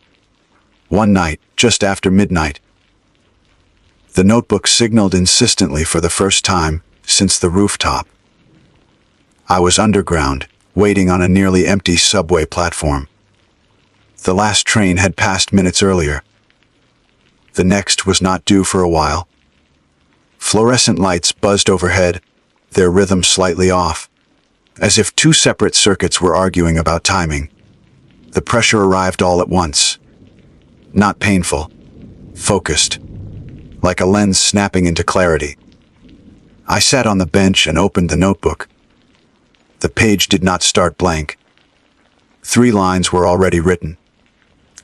[SPEAKER 1] One night, just after midnight, the notebook signaled insistently for the first time since the rooftop. I was underground, waiting on a nearly empty subway platform. The last train had passed minutes earlier. The next was not due for a while. Fluorescent lights buzzed overhead, their rhythm slightly off, as if two separate circuits were arguing about timing. The pressure arrived all at once. Not painful, focused, like a lens snapping into clarity. I sat on the bench and opened the notebook. The page did not start blank. 3 lines were already written.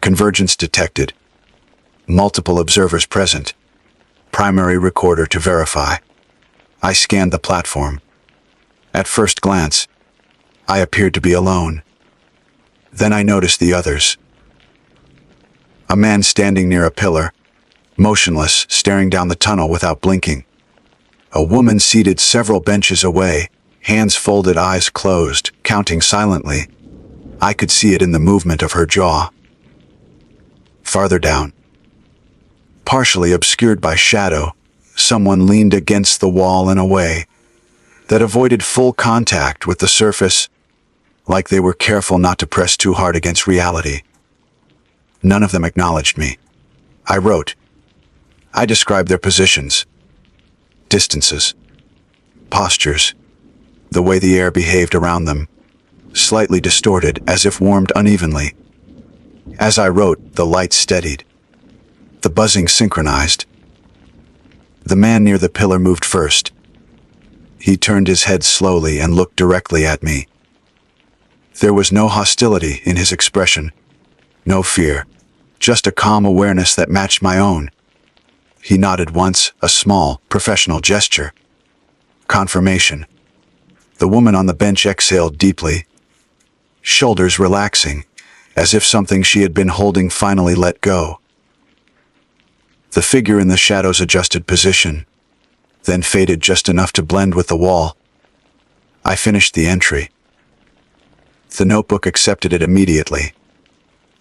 [SPEAKER 1] Convergence detected. Multiple observers present. Primary recorder to verify. I scanned the platform. At first glance, I appeared to be alone. Then I noticed the others. A man standing near a pillar, motionless, staring down the tunnel without blinking. A woman seated several benches away, hands folded, eyes closed, counting silently. I could see it in the movement of her jaw. Farther down, partially obscured by shadow, someone leaned against the wall in a way that avoided full contact with the surface, like they were careful not to press too hard against reality. None of them acknowledged me. I wrote. I described their positions, distances, postures, the way the air behaved around them, slightly distorted as if warmed unevenly. As I wrote, the light steadied. The buzzing synchronized. The man near the pillar moved first. He turned his head slowly and looked directly at me. There was no hostility in his expression, no fear, just a calm awareness that matched my own. He nodded once, a small, professional gesture. Confirmation. The woman on the bench exhaled deeply, shoulders relaxing, as if something she had been holding finally let go. The figure in the shadows adjusted position, then faded just enough to blend with the wall. I finished the entry. The notebook accepted it immediately.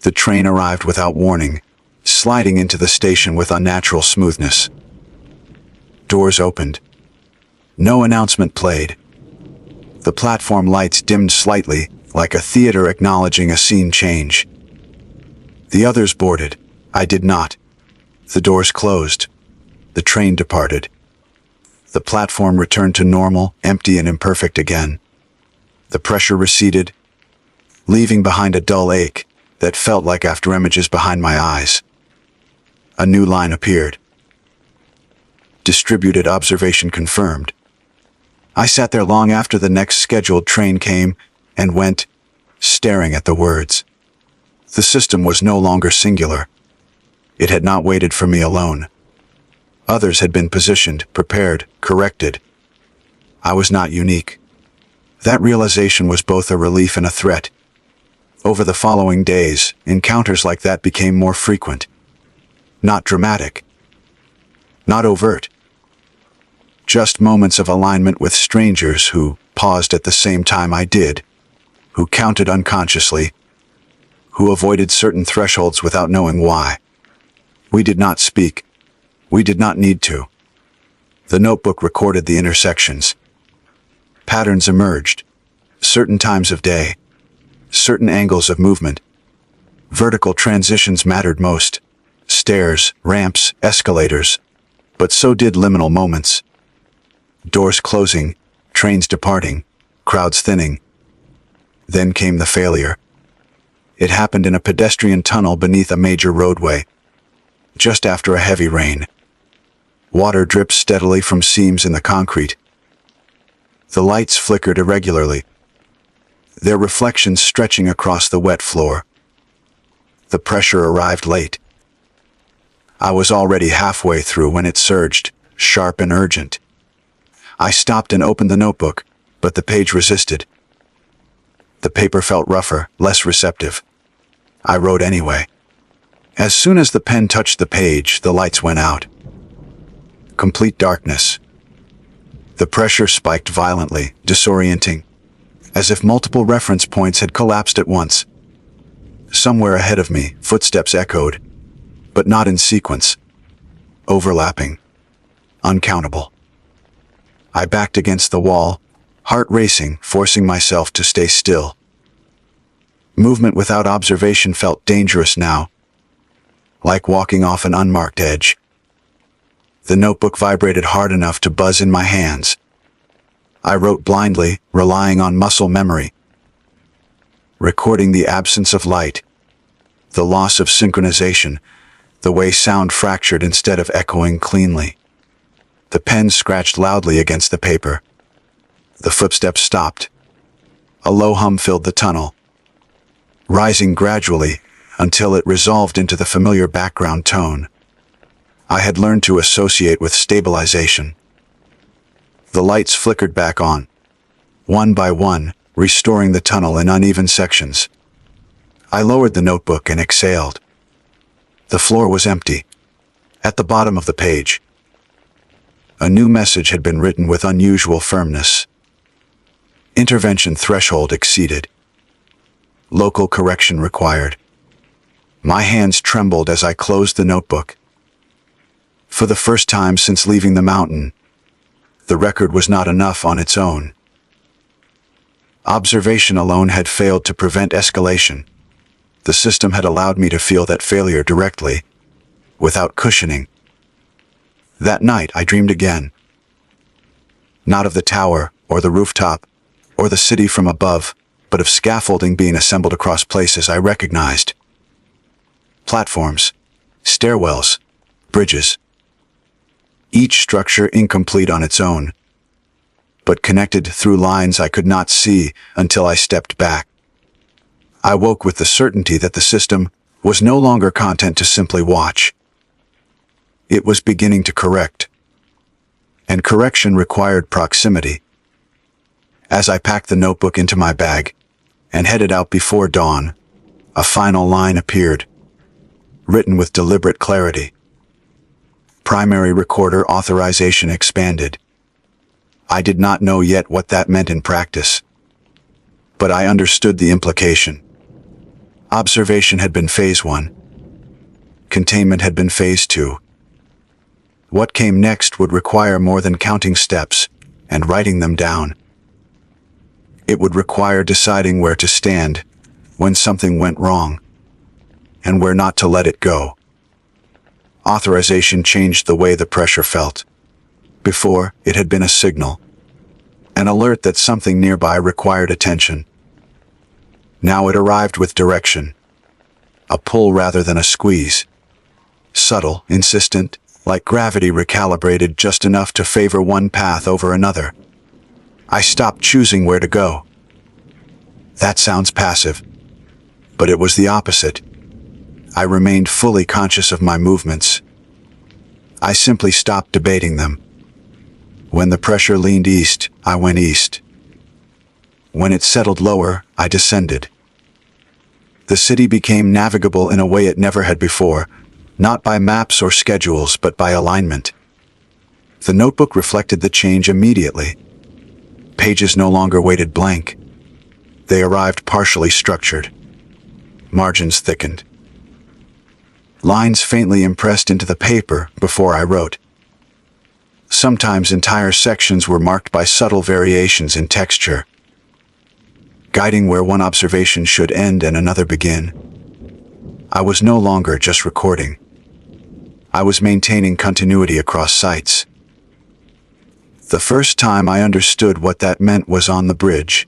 [SPEAKER 1] The train arrived without warning, sliding into the station with unnatural smoothness. Doors opened. No announcement played. The platform lights dimmed slightly, like a theater acknowledging a scene change. The others boarded. I did not. The doors closed. The train departed. The platform returned to normal, empty and imperfect again. The pressure receded, leaving behind a dull ache that felt like after images behind my eyes. A new line appeared. Distributed observation confirmed. I sat there long after the next scheduled train came and went, staring at the words. The system was no longer singular. It had not waited for me alone. Others had been positioned, prepared, corrected. I was not unique. That realization was both a relief and a threat. Over the following days, encounters like that became more frequent. Not dramatic. Not overt. Just moments of alignment with strangers who paused at the same time I did, who counted unconsciously, who avoided certain thresholds without knowing why. We did not speak. We did not need to. The notebook recorded the intersections. Patterns emerged. Certain times of day. Certain angles of movement. Vertical transitions mattered most. Stairs, ramps, escalators. But so did liminal moments. Doors closing, trains departing, crowds thinning. Then came the failure. It happened in a pedestrian tunnel beneath a major roadway, just after a heavy rain. Water dripped steadily from seams in the concrete. The lights flickered irregularly, their reflections stretching across the wet floor. The pressure arrived late. I was already halfway through when it surged, sharp and urgent. I stopped and opened the notebook, but the page resisted. The paper felt rougher, less receptive. I wrote anyway. As soon as the pen touched the page, the lights went out. Complete darkness. The pressure spiked violently, disorienting, as if multiple reference points had collapsed at once. Somewhere ahead of me, footsteps echoed, but not in sequence. Overlapping. Uncountable. I backed against the wall, heart racing, forcing myself to stay still. Movement without observation felt dangerous now, like walking off an unmarked edge. The notebook vibrated hard enough to buzz in my hands. I wrote blindly, relying on muscle memory. Recording the absence of light, the loss of synchronization, the way sound fractured instead of echoing cleanly. The pen scratched loudly against the paper. The footsteps stopped. A low hum filled the tunnel, rising gradually until it resolved into the familiar background tone I had learned to associate with stabilization. The lights flickered back on, one by one, restoring the tunnel in uneven sections. I lowered the notebook and exhaled. The floor was empty. At the bottom of the page, a new message had been written with unusual firmness. Intervention threshold exceeded. Local correction required. My hands trembled as I closed the notebook. For the first time since leaving the mountain, the record was not enough on its own. Observation alone had failed to prevent escalation. The system had allowed me to feel that failure directly, without cushioning. That night I dreamed again. Not of the tower, or the rooftop, or the city from above, but of scaffolding being assembled across places I recognized. Platforms, stairwells, bridges. Each structure incomplete on its own, but connected through lines I could not see until I stepped back. I woke with the certainty that the system was no longer content to simply watch. It was beginning to correct. And correction required proximity. As I packed the notebook into my bag and headed out before dawn, a final line appeared, written with deliberate clarity. Primary recorder authorization expanded. I did not know yet what that meant in practice. but I understood the implication. Observation had been phase 1. Containment had been phase 2. What came next would require more than counting steps and writing them down. It would require deciding where to stand when something went wrong, and where not to let it go. Authorization changed the way the pressure felt. Before, it had been a signal, an alert that something nearby required attention. Now it arrived with direction, a pull rather than a squeeze. Subtle, insistent, like gravity recalibrated just enough to favor one path over another. I stopped choosing where to go. That sounds passive, but it was the opposite. I remained fully conscious of my movements. I simply stopped debating them. When the pressure leaned east, I went east. When it settled lower, I descended. The city became navigable in a way it never had before, not by maps or schedules, but by alignment. The notebook reflected the change immediately. Pages no longer waited blank. They arrived partially structured. Margins thickened. Lines faintly impressed into the paper before I wrote. Sometimes entire sections were marked by subtle variations in texture, guiding where one observation should end and another begin. I was no longer just recording. I was maintaining continuity across sites. The first time I understood what that meant was on the bridge.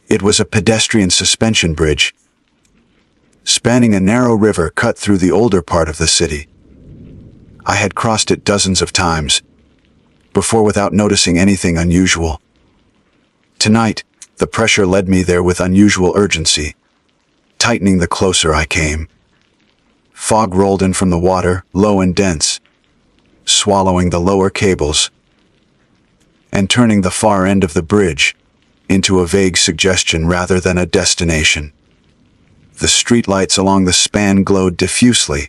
[SPEAKER 1] It was a pedestrian suspension bridge, spanning a narrow river cut through the older part of the city. I had crossed it dozens of times before without noticing anything unusual. Tonight, the pressure led me there with unusual urgency, tightening the closer I came. Fog rolled in from the water, low and dense, swallowing the lower cables and turning the far end of the bridge into a vague suggestion rather than a destination. The streetlights along the span glowed diffusely,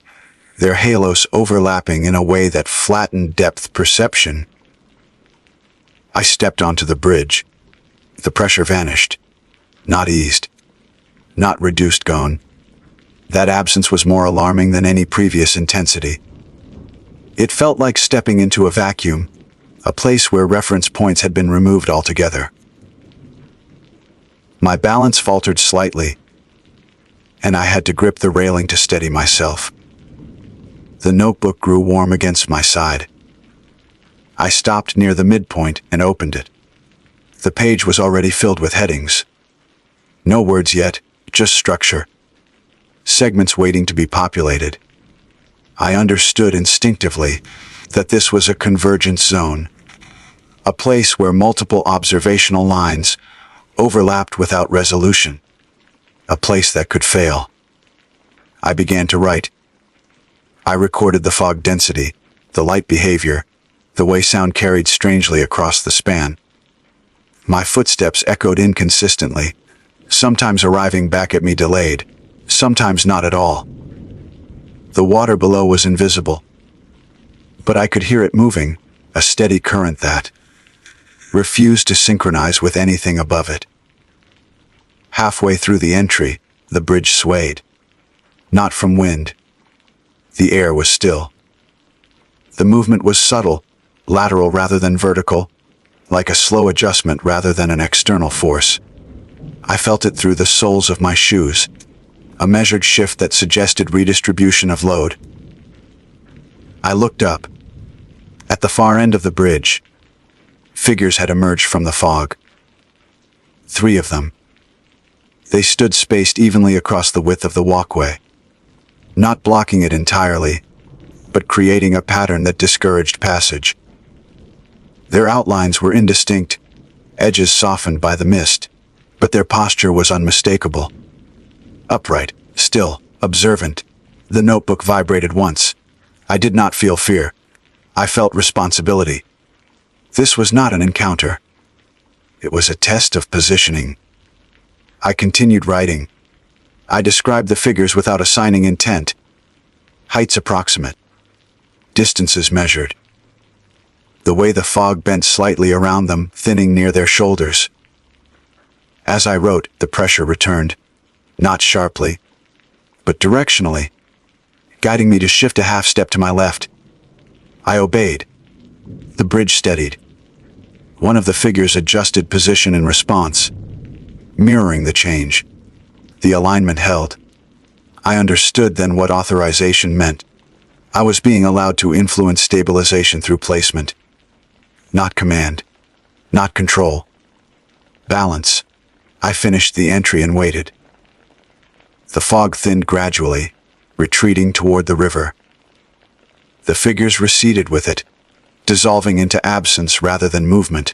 [SPEAKER 1] their halos overlapping in a way that flattened depth perception. I stepped onto the bridge. The pressure vanished, not eased, not reduced gone. That absence was more alarming than any previous intensity. It felt like stepping into a vacuum, a place where reference points had been removed altogether. My balance faltered slightly, and I had to grip the railing to steady myself. The notebook grew warm against my side. I stopped near the midpoint and opened it. The page was already filled with headings. No words yet, just structure. Segments waiting to be populated. I understood instinctively that this was a convergence zone, a place where multiple observational lines overlapped without resolution, a place that could fail. I began to write. I recorded the fog density, the light behavior, the way sound carried strangely across the span. My footsteps echoed inconsistently, sometimes arriving back at me delayed, sometimes not at all. The water below was invisible, but I could hear it moving, a steady current that refused to synchronize with anything above it. Halfway through the entry, the bridge swayed. Not from wind. The air was still. The movement was subtle, lateral rather than vertical, like a slow adjustment rather than an external force. I felt it through the soles of my shoes, a measured shift that suggested redistribution of load. I looked up. At the far end of the bridge, figures had emerged from the fog. 3 of them. They stood spaced evenly across the width of the walkway, not blocking it entirely, but creating a pattern that discouraged passage. Their outlines were indistinct, edges softened by the mist, but their posture was unmistakable. Upright, still, observant. The notebook vibrated once. I did not feel fear. I felt responsibility. This was not an encounter. It was a test of positioning. I continued writing. I described the figures without assigning intent. Heights approximate. Distances measured. The way the fog bent slightly around them, thinning near their shoulders. As I wrote, the pressure returned, not sharply, but directionally, guiding me to shift a half step to my left. I obeyed. The bridge steadied. One of the figures adjusted position in response, mirroring the change. The alignment held. I understood then what authorization meant. I was being allowed to influence stabilization through placement. Not command. Not control. Balance. I finished the entry and waited. The fog thinned gradually, retreating toward the river. The figures receded with it, dissolving into absence rather than movement.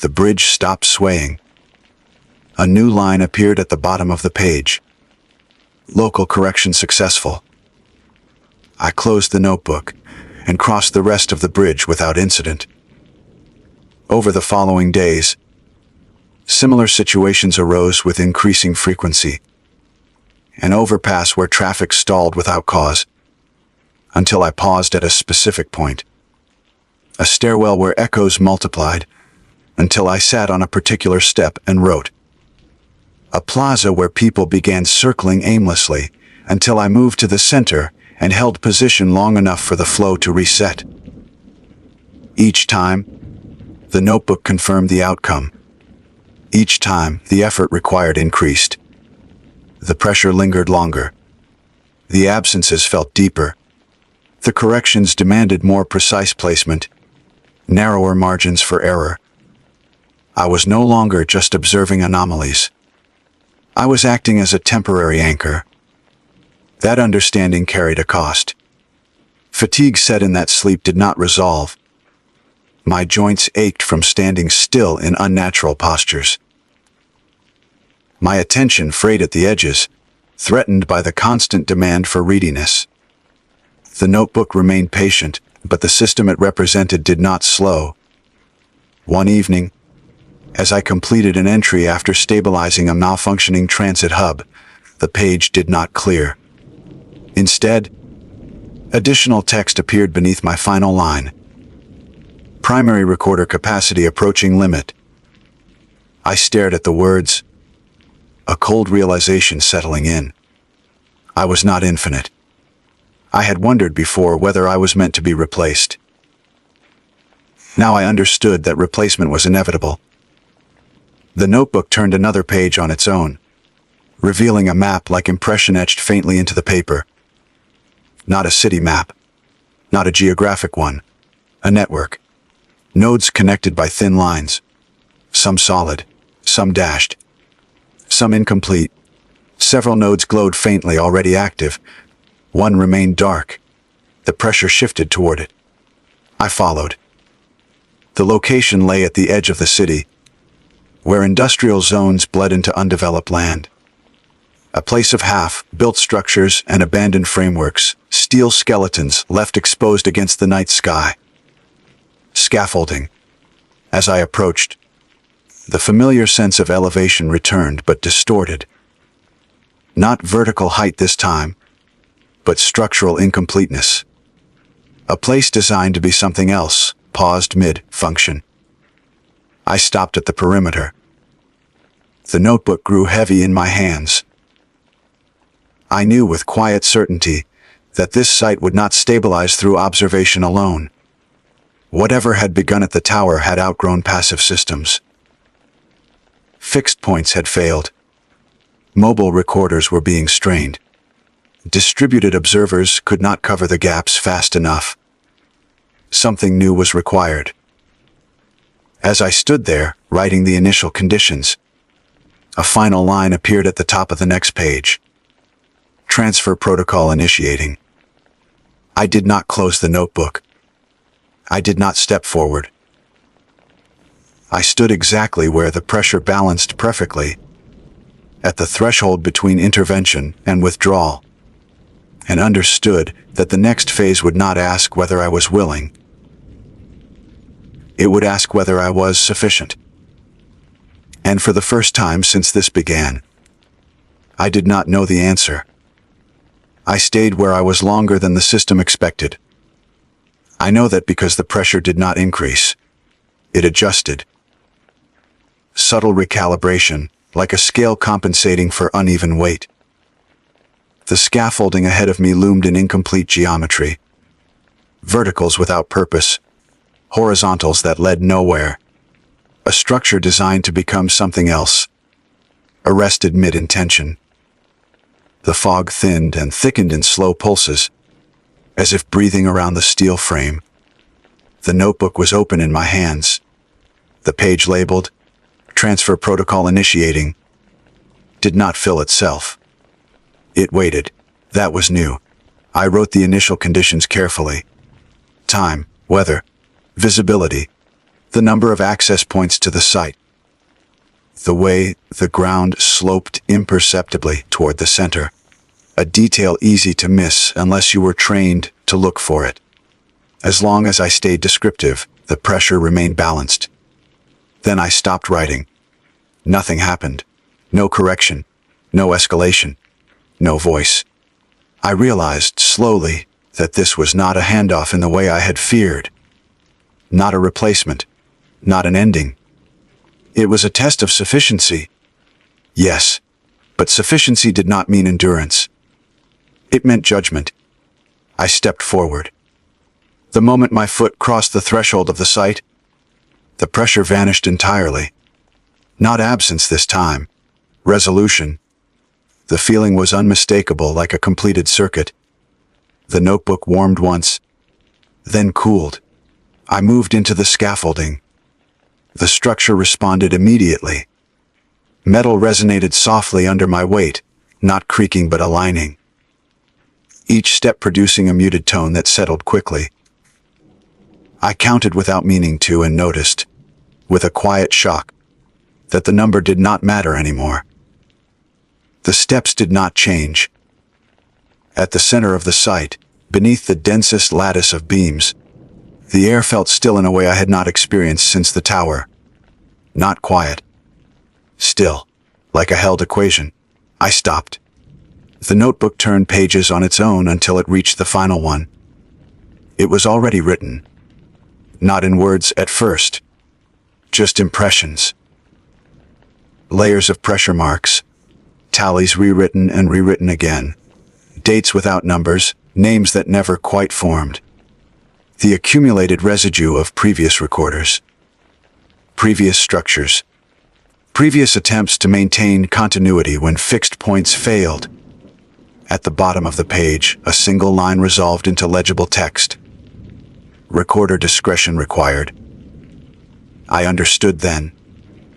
[SPEAKER 1] The bridge stopped swaying. A new line appeared at the bottom of the page. Local correction successful. I closed the notebook and crossed the rest of the bridge without incident. Over the following days, similar situations arose with increasing frequency. An overpass where traffic stalled without cause, until I paused at a specific point. A stairwell where echoes multiplied, until I sat on a particular step and wrote. A plaza where people began circling aimlessly, until I moved to the center and held position long enough for the flow to reset. Each time, the notebook confirmed the outcome. Each time, the effort required increased. The pressure lingered longer. The absences felt deeper. The corrections demanded more precise placement, narrower margins for error. I was no longer just observing anomalies. I was acting as a temporary anchor. That understanding carried a cost. Fatigue set in that sleep did not resolve. My joints ached from standing still in unnatural postures. My attention frayed at the edges, threatened by the constant demand for readiness. The notebook remained patient, but the system it represented did not slow. One evening, as I completed an entry after stabilizing a malfunctioning transit hub, the page did not clear. Instead, additional text appeared beneath my final line. Primary recorder capacity approaching limit. I stared at the words, a cold realization settling in. I was not infinite. I had wondered before whether I was meant to be replaced. Now I understood that replacement was inevitable. The notebook turned another page on its own, revealing a map like impression etched faintly into the paper. Not a city map, not a geographic one, a network. Nodes connected by thin lines, some solid, some dashed, some incomplete. Several nodes glowed faintly, already active. One remained dark. The pressure shifted toward it. I followed. The location lay at the edge of the city, where industrial zones bled into undeveloped land. A place of half-built structures and abandoned frameworks, steel skeletons left exposed against the night sky. Scaffolding. As I approached, the familiar sense of elevation returned, but distorted. Not vertical height this time, but structural incompleteness. A place designed to be something else, paused mid-function. I stopped at the perimeter. The notebook grew heavy in my hands. I knew with quiet certainty that this site would not stabilize through observation alone. Whatever had begun at the tower had outgrown passive systems. Fixed points had failed. Mobile recorders were being strained. Distributed observers could not cover the gaps fast enough. Something new was required. As I stood there, writing the initial conditions, a final line appeared at the top of the next page. Transfer protocol initiating. I did not close the notebook. I did not step forward. I stood exactly where the pressure balanced perfectly, at the threshold between intervention and withdrawal, and understood that the next phase would not ask whether I was willing. It would ask whether I was sufficient. And for the first time since this began, I did not know the answer. I stayed where I was longer than the system expected. I know that because the pressure did not increase. It adjusted. subtle recalibration, like a scale compensating for uneven weight. The scaffolding ahead of me loomed in incomplete geometry. Verticals without purpose, horizontals that led nowhere. A structure designed to become something else. Arrested mid-intention. The fog thinned and thickened in slow pulses, as if breathing around the steel frame. The notebook was open in my hands. The page labeled, "Transfer Protocol Initiating," did not fill itself. It waited. That was new. I wrote the initial conditions carefully. Time, weather, visibility, the number of access points to the site. The way the ground sloped imperceptibly toward the center. A detail easy to miss unless you were trained to look for it. As long as I stayed descriptive, the pressure remained balanced. Then I stopped writing. Nothing happened. No correction. No escalation. No voice. I realized slowly that this was not a handoff in the way I had feared. Not a replacement. Not an ending. It was a test of sufficiency. Yes, but sufficiency did not mean endurance. It meant judgment. I stepped forward. The moment my foot crossed the threshold of the site, the pressure vanished entirely. Not absence this time. Resolution. The feeling was unmistakable, like a completed circuit. The notebook warmed once, then cooled. I moved into the scaffolding. The structure responded immediately. Metal resonated softly under my weight, not creaking but aligning. Each step producing a muted tone that settled quickly. I counted without meaning to and noticed, with a quiet shock, that the number did not matter anymore. The steps did not change. At the center of the site, beneath the densest lattice of beams, the air felt still in a way I had not experienced since the tower. Not quiet. Still, like a held equation. I stopped. The notebook turned pages on its own until it reached the final one. It was already written. Not in words at first. Just impressions. Layers of pressure marks. Tallies rewritten and rewritten again. Dates without numbers, names that never quite formed. The accumulated residue of previous recorders. Previous structures. Previous attempts to maintain continuity when fixed points failed. At the bottom of the page, a single line resolved into legible text. Recorder discretion required. I understood then.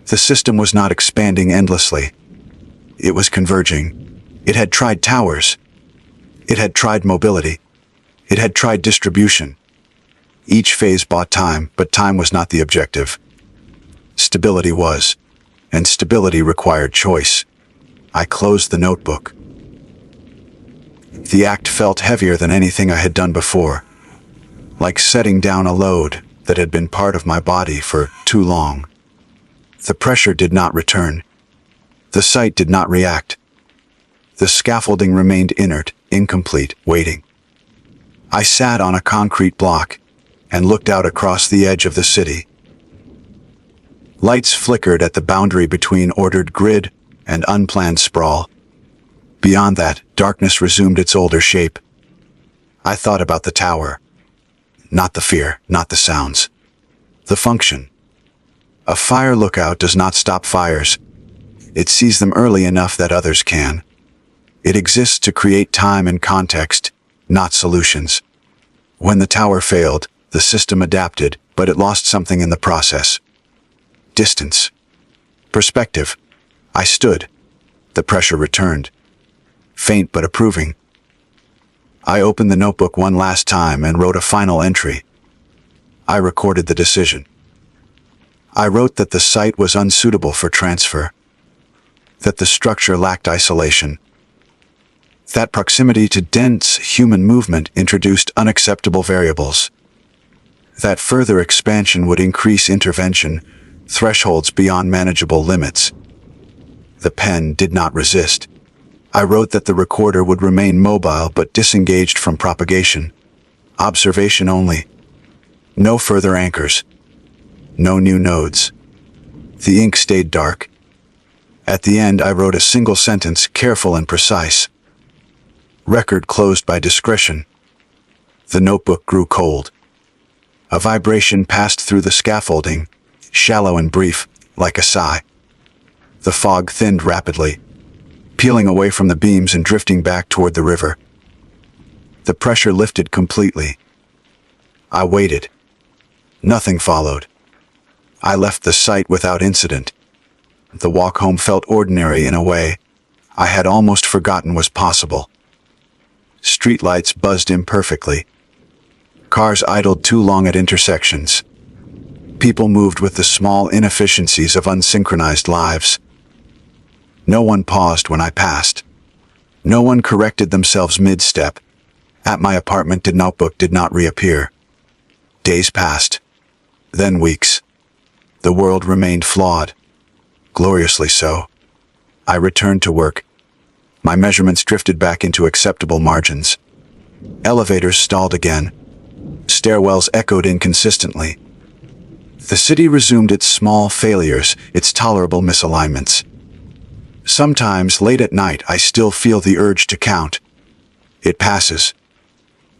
[SPEAKER 1] The system was not expanding endlessly. It was converging. It had tried towers. It had tried mobility. It had tried distribution. Each phase bought time, but time was not the objective. Stability was, and stability required choice. I closed the notebook. The act felt heavier than anything I had done before, like setting down a load that had been part of my body for too long. The pressure did not return. The site did not react. The scaffolding remained inert, incomplete, waiting. I sat on a concrete block and looked out across the edge of the city. Lights flickered at the boundary between ordered grid and unplanned sprawl. Beyond that, darkness resumed its older shape. I thought about the tower. Not the fear, not the sounds. The function. A fire lookout does not stop fires. It sees them early enough that others can. It exists to create time and context, not solutions. When the tower failed, the system adapted, but it lost something in the process. Distance. Perspective. I stood. The pressure returned. Faint but approving. I opened the notebook one last time and wrote a final entry. I recorded the decision. I wrote that the site was unsuitable for transfer, that the structure lacked isolation, that proximity to dense human movement introduced unacceptable variables, that further expansion would increase intervention, thresholds beyond manageable limits. The pen did not resist. I wrote that the recorder would remain mobile but disengaged from propagation. Observation only. No further anchors. No new nodes. The ink stayed dark. At the end, I wrote a single sentence, careful and precise. Record closed by discretion. The notebook grew cold. A vibration passed through the scaffolding, shallow and brief, like a sigh. The fog thinned rapidly, peeling away from the beams and drifting back toward the river. The pressure lifted completely. I waited. Nothing followed. I left the site without incident. The walk home felt ordinary in a way I had almost forgotten was possible. Streetlights buzzed imperfectly. Cars idled too long at intersections. People moved with the small inefficiencies of unsynchronized lives. No one paused when I passed. No one corrected themselves mid-step. At my apartment, the notebook did not reappear. Days passed. Then weeks. The world remained flawed. Gloriously so. I returned to work. My measurements drifted back into acceptable margins. Elevators stalled again. Stairwells echoed inconsistently. The city resumed its small failures, its tolerable misalignments. Sometimes, late at night, I still feel the urge to count. It passes.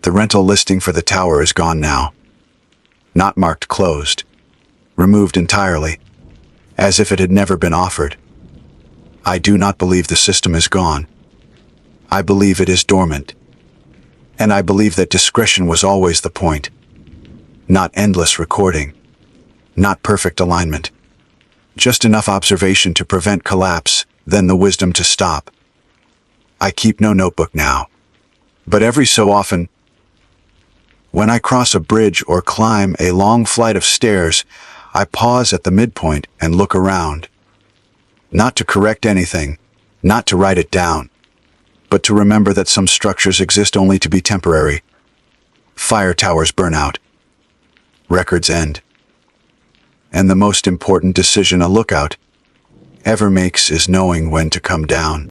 [SPEAKER 1] The rental listing for the tower is gone now. Not marked closed. Removed entirely, as if it had never been offered. I do not believe the system is gone. I believe it is dormant. And I believe that discretion was always the point. Not endless recording. Not perfect alignment. Just enough observation to prevent collapse, then the wisdom to stop. I keep no notebook now. But every so often, when I cross a bridge or climb a long flight of stairs, I pause at the midpoint and look around. Not to correct anything, not to write it down, but to remember that some structures exist only to be temporary. Fire towers burn out. Records end. And the most important decision a lookout ever makes is knowing when to come down.